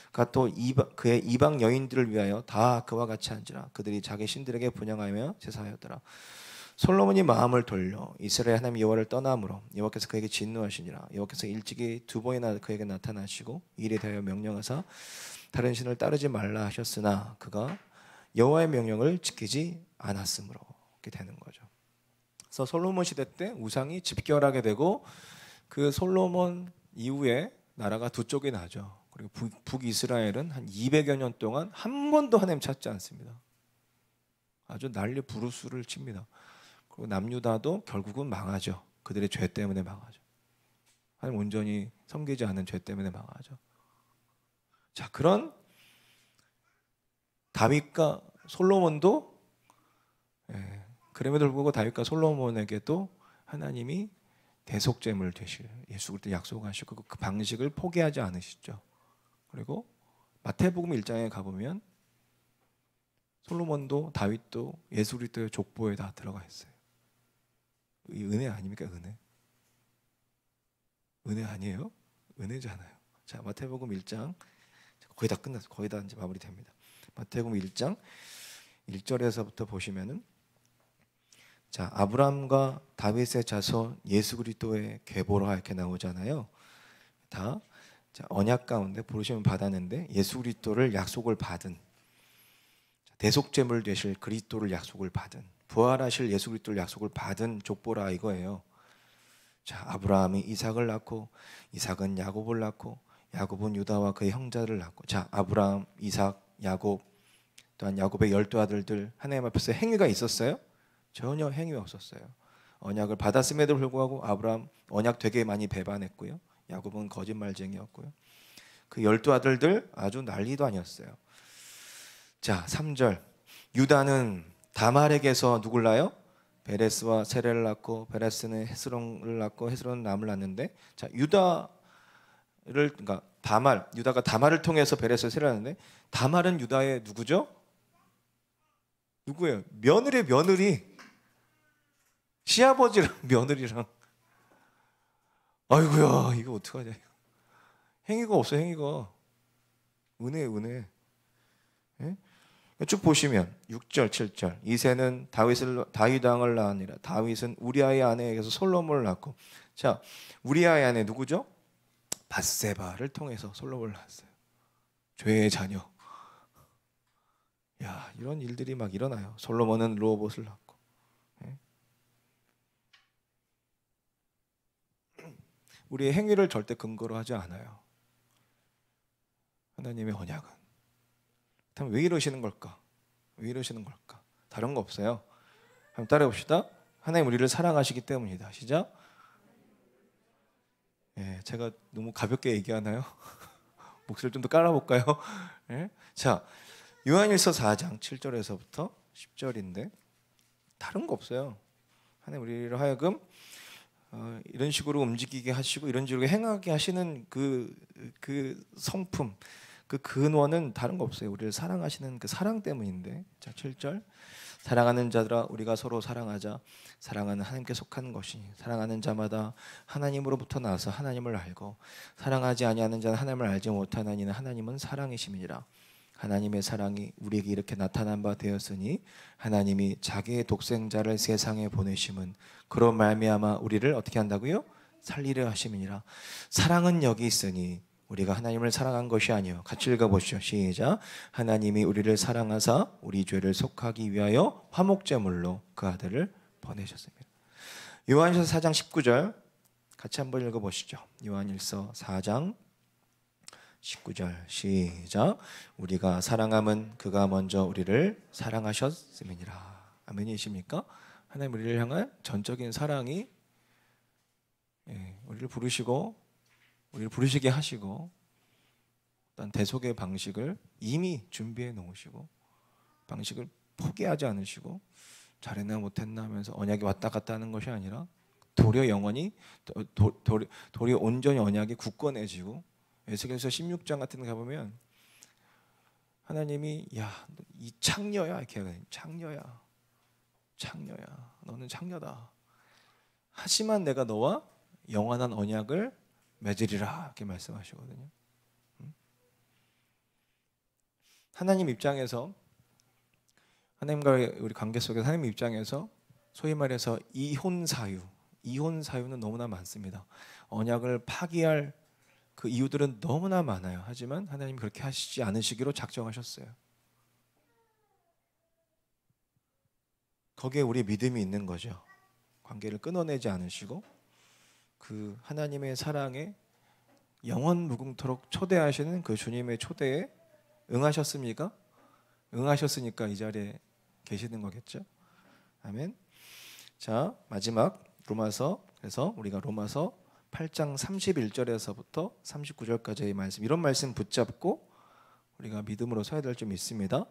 그가 또 그의 이방 여인들을 위하여 다 그와 같이 한지라. 그들이 자기 신들에게 분향하며 제사하였더라. 솔로몬이 마음을 돌려 이스라엘 하나님 여호와를 떠남으로 여호와께서 그에게 진노하시니라. 여호와께서 일찍이 2번이나 그에게 나타나시고 일에 대하여 명령하사 다른 신을 따르지 말라 하셨으나 그가 여호와의 명령을 지키지 않았으므로 이렇게 되는 거죠. 그래서 솔로몬 시대 때 우상이 집결하게 되고 그 솔로몬 이후에 나라가 두 쪽이 나죠. 그리고 북이스라엘은 한 200여 년 동안 한 번도 하나님 찾지 않습니다. 아주 난리 부르스를 칩니다. 그리고 남유다도 결국은 망하죠. 그들의 죄 때문에 망하죠. 하나님 온전히 섬기지 않은 죄 때문에 망하죠. 자, 그런 다윗과 솔로몬도 그럼에도 불구하고 다윗과 솔로몬에게도 하나님이 대속제물 되실 예수 그리스도 약속하시고 그 방식을 포기하지 않으시죠. 그리고 마태복음 1장에 가보면 솔로몬도 다윗도 예수 그리스도의 족보에 다 들어가 있어요. 이 은혜 아닙니까? 은혜 아니에요? 은혜잖아요. 자, 마태복음 1장 거의 다 끝났어요. 거의 다 이제 마무리됩니다. 마태복음 1장 1절에서부터 보시면은 자, 아브라함과 다윗의 자손 예수 그리스도의 계보라 이렇게 나오잖아요. 다 자, 언약 가운데 부르심을 받았는데 예수 그리스도를 약속을 받은 대속제물 되실 그리스도를 약속을 받은 부활하실 예수 그리스도를 약속을 받은 족보라 이거예요. 자, 아브라함이 이삭을 낳고 이삭은 야곱을 낳고 야곱은 유다와 그의 형제를 낳고 자, 아브라함, 이삭, 야곱 또한 야곱의 12아들들 하나님 앞에서 행위가 있었어요? 전혀 행위가 없었어요. 언약을 받았음에도 불구하고 아브라함 언약 되게 많이 배반했고요. 야곱은 거짓말쟁이였고요. 그 12아들들 아주 난리도 아니었어요. 자, 3절 유다는 다말에게서 누굴 낳아요? 베레스와 세레를 낳고 베레스는 헤스론을 낳고 헤스론은 남을 낳는데 자, 그러니까 유다가 다말을 통해서 베레스와 세레를 낳는데 다말은 유다의 누구죠? 누구예요? 며느리 시아버지랑 며느리랑 아이고야 이거 어떡하냐. 행위가 없어. 행위가 은혜. 예? 쭉 보시면 6절 7절 이새는 다윗 왕을 낳으니라. 다윗은 우리아의 아내에게서 솔로몬을 낳고 자, 우리아의 아내 누구죠? 밧세바를 통해서 솔로몬을 낳았어요. 죄의 자녀. 야, 이런 일들이 막 일어나요. 솔로몬은 르호봇을 낳고. 예? 우리의 행위를 절대 근거로 하지 않아요. 하나님의 언약은. 그럼 왜 이러시는 걸까? 다른 거 없어요. 한번 따라해 봅시다. 하나님 우리를 사랑하시기 때문이다. 시작. 예, 제가 너무 가볍게 얘기하나요? 목소리를 좀 더 깔아볼까요? 예? 자, 요한일서 4장 7절에서부터 10절인데 다른 거 없어요. 하나님 우리를 하여금 이런 식으로 움직이게 하시고 이런 식으로 행하게 하시는 그 성품, 그 근원은 다른 거 없어요. 우리를 사랑하시는 그 사랑 때문인데 자, 7절 사랑하는 자들아 우리가 서로 사랑하자. 사랑하는 하나님께 속한 것이니 사랑하는 자마다 하나님으로부터 나서 하나님을 알고 사랑하지 아니하는 자는 하나님을 알지 못하나니는 하나님은 사랑이심이니라. 하나님의 사랑이 우리에게 이렇게 나타난 바 되었으니 하나님이 자기의 독생자를 세상에 보내심은 그로 말미암아 우리를 어떻게 한다고요? 살리려 하심이니라. 사랑은 여기 있으니 우리가 하나님을 사랑한 것이 아니요. 같이 읽어보시죠. 시작. 하나님이 우리를 사랑하사 우리 죄를 속하기 위하여 화목제물로 그 아들을 보내셨습니다. 요한일서 4장 19절 같이 한번 읽어보시죠. 요한일서 4장 19절 시작. 우리가 사랑함은 그가 먼저 우리를 사랑하셨음이니라. 아멘이십니까? 하나님 우리를 향한 전적인 사랑이 우리를 부르시게 하시고 어떤 대속의 방식을 이미 준비해 놓으시고 방식을 포기하지 않으시고 잘했나 못했나 하면서 언약이 왔다 갔다 하는 것이 아니라 도리어 영원히 도리어 온전히 언약이 굳건해지고 에스겔서 16장 같은 데 가보면 하나님이 야, 이 창녀야 이렇게 하거든요. 창녀야 너는 창녀다. 하지만 내가 너와 영원한 언약을 맺으리라 이렇게 말씀하시거든요. 하나님 입장에서 하나님과 우리 관계 속에서 하나님 입장에서 소위 말해서 이혼 사유는 너무나 많습니다. 언약을 파기할 그 이유들은 너무나 많아요. 하지만 하나님 그렇게 하시지 않으시기로 작정하셨어요. 거기에 우리 믿음이 있는 거죠. 관계를 끊어내지 않으시고 그 하나님의 사랑에 영원 무궁토록 초대하시는 그 주님의 초대에 응하셨습니까? 응하셨으니까 이 자리에 계시는 거겠죠. 아멘. 자, 마지막 로마서. 그래서 우리가 로마서 8장 31절에서부터 39절까지의 말씀, 이런 말씀 붙잡고 우리가 믿음으로 서야 될 점 있습니다.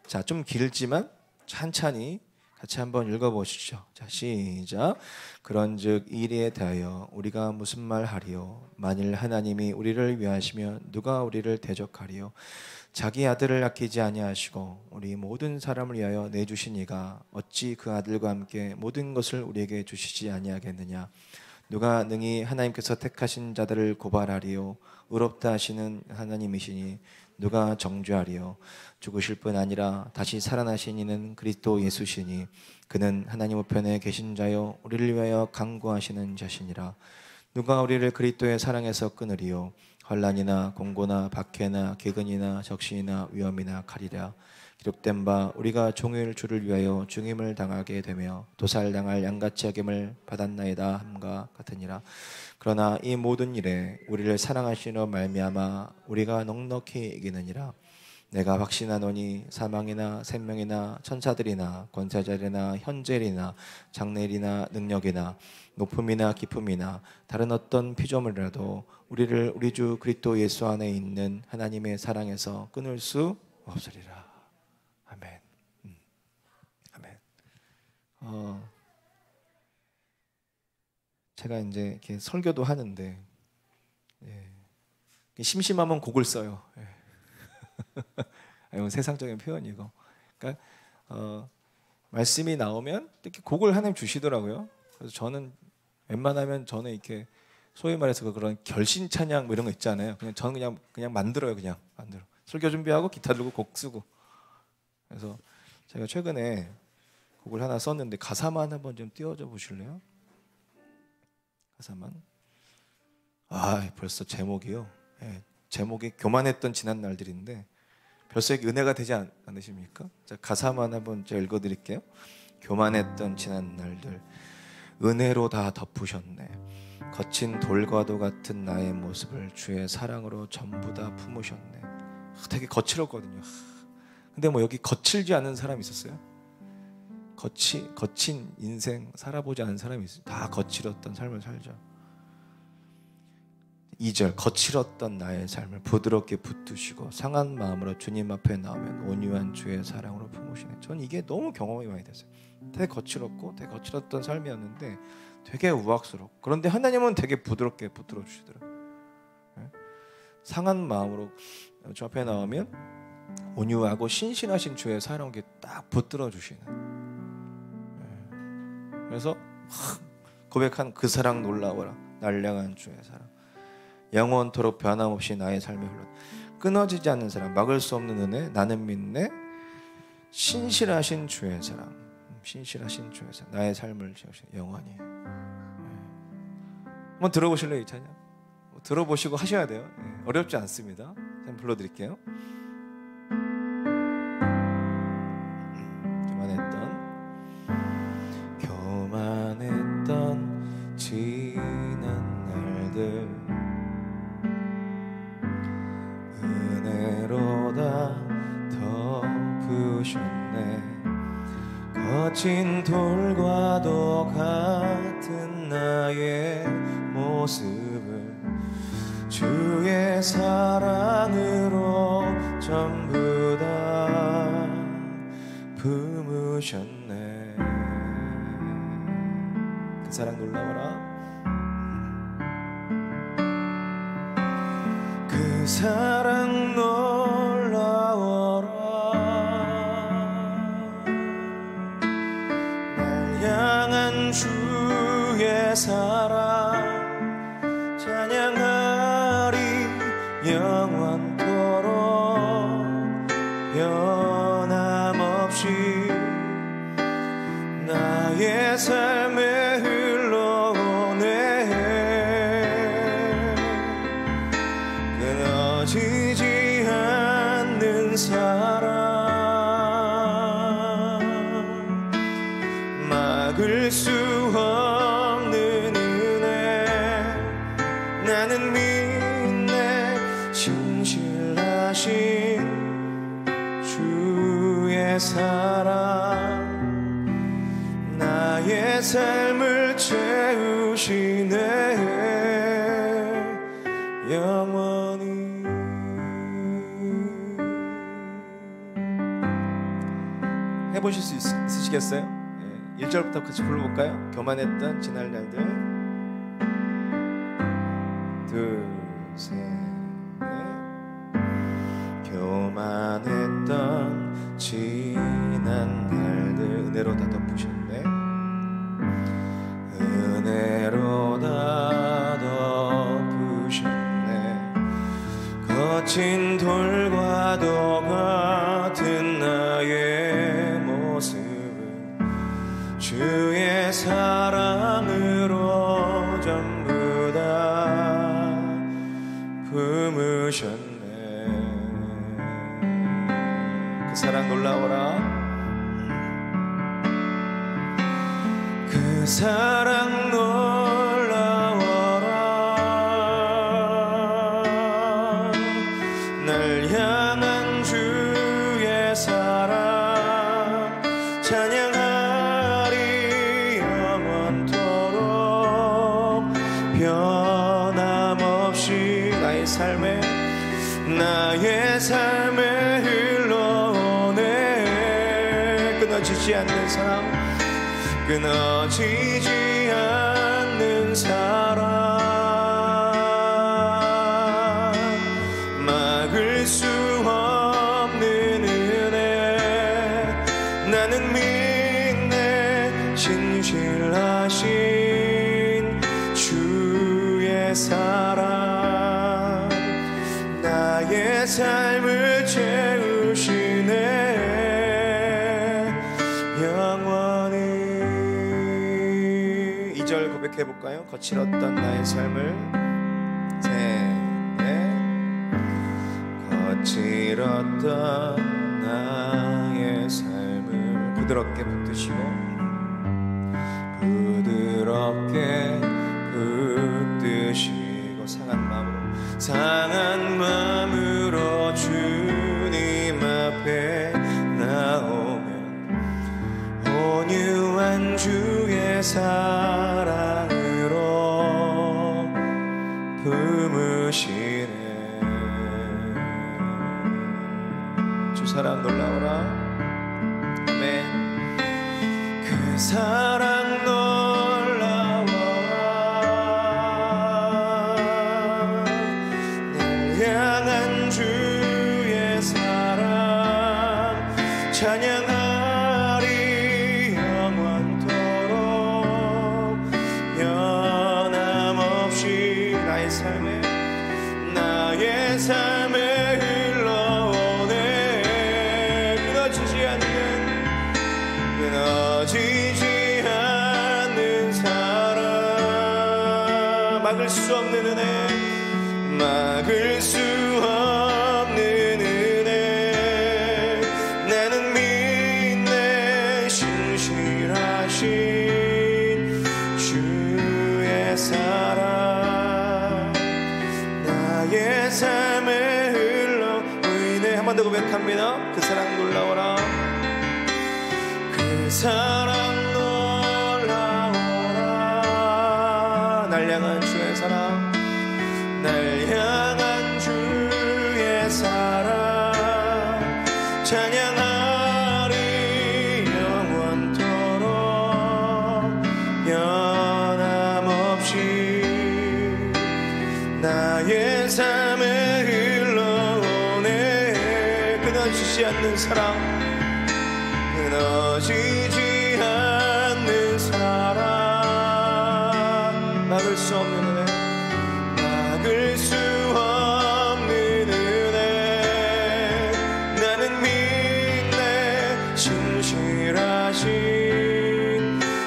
자, 좀 길지만 천천히 같이 한번 읽어보시죠. 자, 시작. 그런즉 이에 대하여 우리가 무슨 말하리요? 만일 하나님이 우리를 위하시면 누가 우리를 대적하리요? 자기 아들을 아끼지 아니하시고 우리 모든 사람을 위하여 내주시니가 어찌 그 아들과 함께 모든 것을 우리에게 주시지 아니하겠느냐? 누가 능히 하나님께서 택하신 자들을 고발하리요? 의롭다 하시는 하나님이시니 누가 정죄하리요? 죽으실 뿐 아니라 다시 살아나신 이는 그리스도 예수시니 그는 하나님 우편에 계신 자요 우리를 위하여 간구하시는 자시니라. 누가 우리를 그리스도의 사랑에서 끊으리요? 환난이나 공고나 박해나 기근이나 적신이나 위험이나 칼이라. 기록된 바 우리가 종일 주를 위하여 중임을 당하게 되며 도살당할 양같이 여김을 받았나이다 함과 같으니라. 그러나 이 모든 일에 우리를 사랑하시는 말미암아 우리가 넉넉히 이기느니라. 내가 확신하노니 사망이나 생명이나 천사들이나 권세자들이나 현재일이나 장래일이나 능력이나 높음이나 깊음이나 다른 어떤 피조물이라도 우리를 우리 주 그리스도 예수 안에 있는 하나님의 사랑에서 끊을 수 없으리라. 아멘. 아멘. 제가 이제 이렇게 설교도 하는데 심심하면 곡을 써요. 이건 세상적인 표현이고, 그러니까 말씀이 나오면 이렇게 곡을 하나님 주시더라고요. 그래서 저는 웬만하면 저는 이렇게 소위 말해서 그런 결신 찬양 뭐 이런 거 있잖아요. 저는 그냥 만들어요. 그냥 만들어. 설교 준비하고 기타 들고 곡 쓰고. 그래서 제가 최근에 곡을 하나 썼는데 가사만 한번 좀 띄워줘 보실래요? 가사만. 벌써 제목이요. 제목이 교만했던 지난 날들인데 벌써 은혜가 되지 않으십니까? 자, 가사만 한번 제가 읽어드릴게요. 교만했던 지난 날들 은혜로 다 덮으셨네. 거친 돌과도 같은 나의 모습을 주의 사랑으로 전부 다 품으셨네. 되게 거칠었거든요. 근데 뭐 여기 거칠지 않은 사람이 있었어요? 거친 인생 살아보지 않은 사람이 있어요. 다 거칠었던 삶을 살죠. 2절 거칠었던 나의 삶을 부드럽게 붙드시고 상한 마음으로 주님 앞에 나오면 온유한 주의 사랑으로 품으시네. 저는 이게 너무 경험이 많이 됐어요. 되게 거칠었고 되게 거칠었던 삶이었는데 되게 우악스럽고, 그런데 하나님은 되게 부드럽게 붙들어 주시더라고요. 상한 마음으로 주 앞에 나오면 온유하고 신실하신 주의 사랑을 딱 붙들어 주시는. 그래서 고백한 그 사랑 놀라워라. 날량한 주의 사랑. 영원토록 변함없이 나의 삶에 흘러 끊어지지 않는 사랑, 막을 수 없는 은혜, 나는 믿네. 신실하신 주의 사랑, 신실하신 주의 사랑, 나의 삶을 지으신 영원히. 한번 들어보실래요? 이 찬양 들어보시고 하셔야 돼요. 어렵지 않습니다. 한번 불러드릴게요. 교만했던 지난 날들 은혜로 다 덮으셨네. 거친 돌과도 같은 나의 모습을 주의 사랑으로 전부 다 품으셨네. 그 사랑 놀라워라. 그 사랑 놀라워라. 날 향한 주의 사랑 찬양하리 영원토록 변함없이 나의 삶에 흘러오네. 끊어지지 않는 사랑, 막을 수 없는 은혜, 나는 믿네. 신실하신 주의 사랑, 나의 삶을 채우시네. 영원히. 해보실 수 있으시겠어요? 1절부터 같이 불러볼까요? 교만했던 지날 날들. 둘, 셋, 넷. 교만했던 지난 날들. 은혜로 다 덮으셨네. 은혜로 다 덮으셨네. 거친 돌과도 같은 나의 모습은 주의 사랑으로 전부 다 품으셨네. 그 사랑 놀라워라. 그 사랑 놀라워라. 날 향한 주의 사랑 찬양하리 영원토록. 변함없이 나의 삶에 흘러오네. 끊어지지 않는 사랑, 끊어지지 않는 사랑. 막을 수 없는 은혜. 나는 믿네 신실하신 주의 사랑. 나의 삶을 채우시네. 영원히. 2절 고백해볼까요? 거칠었던 나의 삶을. 셋, 넷. 거칠었던 나의 삶을 부드럽게 붙드시고, 부드럽게 붙드시고, 상한 마음으로 주님 앞에 나오면 온유한 주의 사랑으로 품으시네. 주 사랑 놀라워라. 아멘. 그 사랑 놀라워라. 날 향한 주의 사랑 찬양하리 영원토록. 변함없이 나의 삶에 흘러오네. 끊어지지 않는 사랑. 막을 수 없는 은혜. 막을 수 없는 은혜. 나는 믿네 신실하신 주의 사랑. 나의 삶에 흘러오네. 한 번 더 고백합니다. 그 사랑 놀라워라. 그 사랑 놀라워라. 날 향한 주의 사랑. 날 향한 주의 사랑 찬양하리 영원토록. 변함없이 나의 삶에 흘러오네. 끊어지지 않는 사랑. 끊어지지 않는 사랑. 막을 수 없는 은혜. 막을 수 없는 은혜. 나는 믿네 신실하신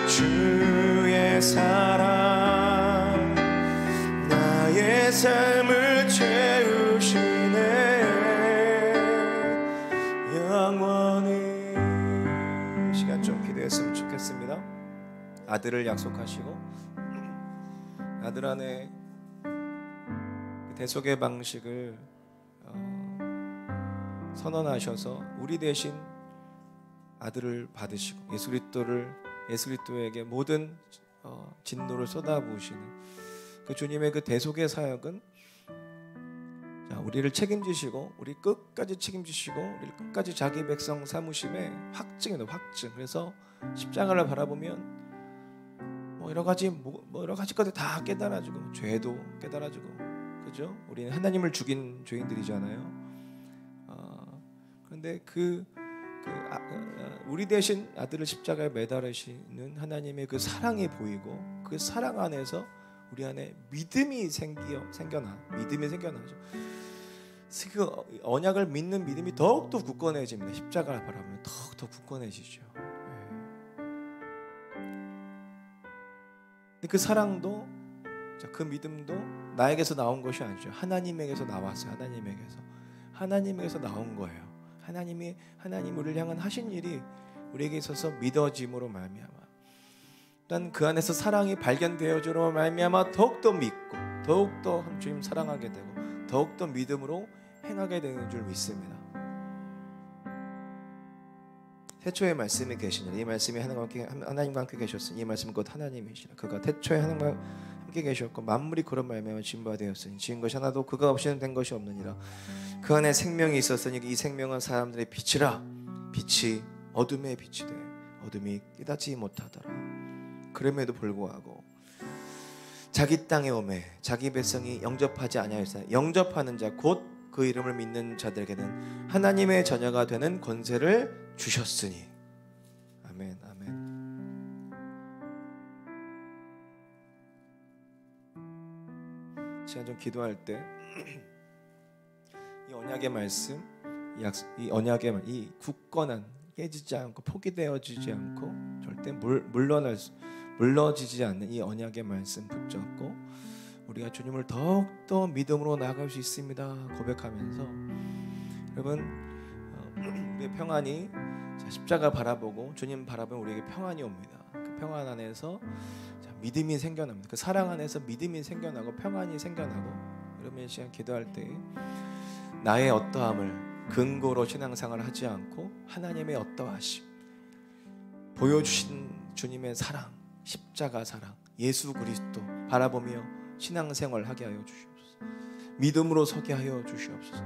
주의 사랑. 나의 삶을 채우시네. 영원히. 시간 좀 기도했으면 좋겠습니다. 아들을 약속하시고 아들 안에 대속의 방식을 선언하셔서 우리 대신 아들을 받으시고 예수 그리스도에게 모든 진노를 쏟아부으시는 그 주님의 그 대속의 사역은 우리를 책임지시고 우리 끝까지 책임지시고 우리를 끝까지 자기 백성 삼으심의 확증이다, 확증. 그래서 십자가를 바라보면 여러 가지 것들 다 깨달아지고 죄도 깨달아지고, 그죠? 우리는 하나님을 죽인 죄인들이잖아요. 그런데 우리 대신 아들을 십자가에 매달으시는 하나님의 그 사랑이 보이고, 그 사랑 안에서 우리 안에 믿음이 생겨나죠. 그 언약을 믿는 믿음이 더욱더 굳건해집니다. 십자가를 바라보면 더욱더 굳건해지죠. 그 사랑도, 그 믿음도 나에게서 나온 것이 아니죠. 하나님에게서 나왔어요. 하나님에게서 나온 거예요. 하나님이 우리를 향한 하신 일이 우리에게 있어서 믿어짐으로 말미암아, 일단 그 안에서 사랑이 발견되어지므로 말미암아 더욱더 믿고, 더욱더 주님 사랑하게 되고, 더욱더 믿음으로 행하게 되는 줄 믿습니다. 태초에 말씀이 계시니라. 이 말씀이 하나님과 함께 계셨으니 이 말씀은 곧 하나님이시라. 그가 태초에 하나님과 함께 계셨고 만물이 그런 말미암아 지은 바 되었으니 지은 것이 하나도 그가 없이는 된 것이 없느니라. 그 안에 생명이 있었으니 이 생명은 사람들의 빛이라. 빛이 어둠의 빛이 돼 어둠이 깨닫지 못하더라. 그럼에도 불구하고 자기 땅에 오매 자기 백성이 영접하지 아니하였으나 영접하는 자 곧 그 이름을 믿는 자들에게는 하나님의 자녀가 되는 권세를 주셨으니. 아멘, 아멘. 제가 좀 기도할 때 이 언약의 말씀, 이 굳건한, 깨지지 않고 포기되어지지 않고 절대 물러지지 않는 이 언약의 말씀 붙잡고 우리가 주님을 더욱더 믿음으로 나아갈 수 있습니다 고백하면서, 여러분 우리의 평안이 십자가 바라보고 주님 바라보면 우리에게 평안이 옵니다. 그 평안 안에서 믿음이 생겨납니다. 그 사랑 안에서 믿음이 생겨나고 평안이 생겨나고, 여러분 이 시간 기도할 때 나의 어떠함을 근거로 신앙생활을 하지 않고 하나님의 어떠하심, 보여주신 주님의 사랑, 십자가 사랑, 예수 그리스도 바라보며 신앙생활 하게 하여 주시옵소서. 믿음으로 서게 하여 주시옵소서.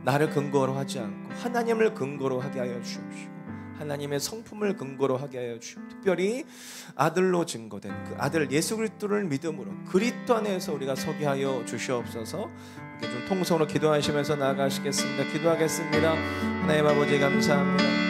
나를 근거로 하지 않고 하나님을 근거로 하게 하여 주시옵시고 하나님의 성품을 근거로 하게 하여 주시옵소서. 특별히 아들로 증거된 그 아들 예수 그리스도를 믿음으로 그리스도 안에서 우리가 서게 하여 주시옵소서. 이렇게 좀 통성으로 기도하시면서 나아가시겠습니다. 기도하겠습니다. 하나님 아버지 감사합니다.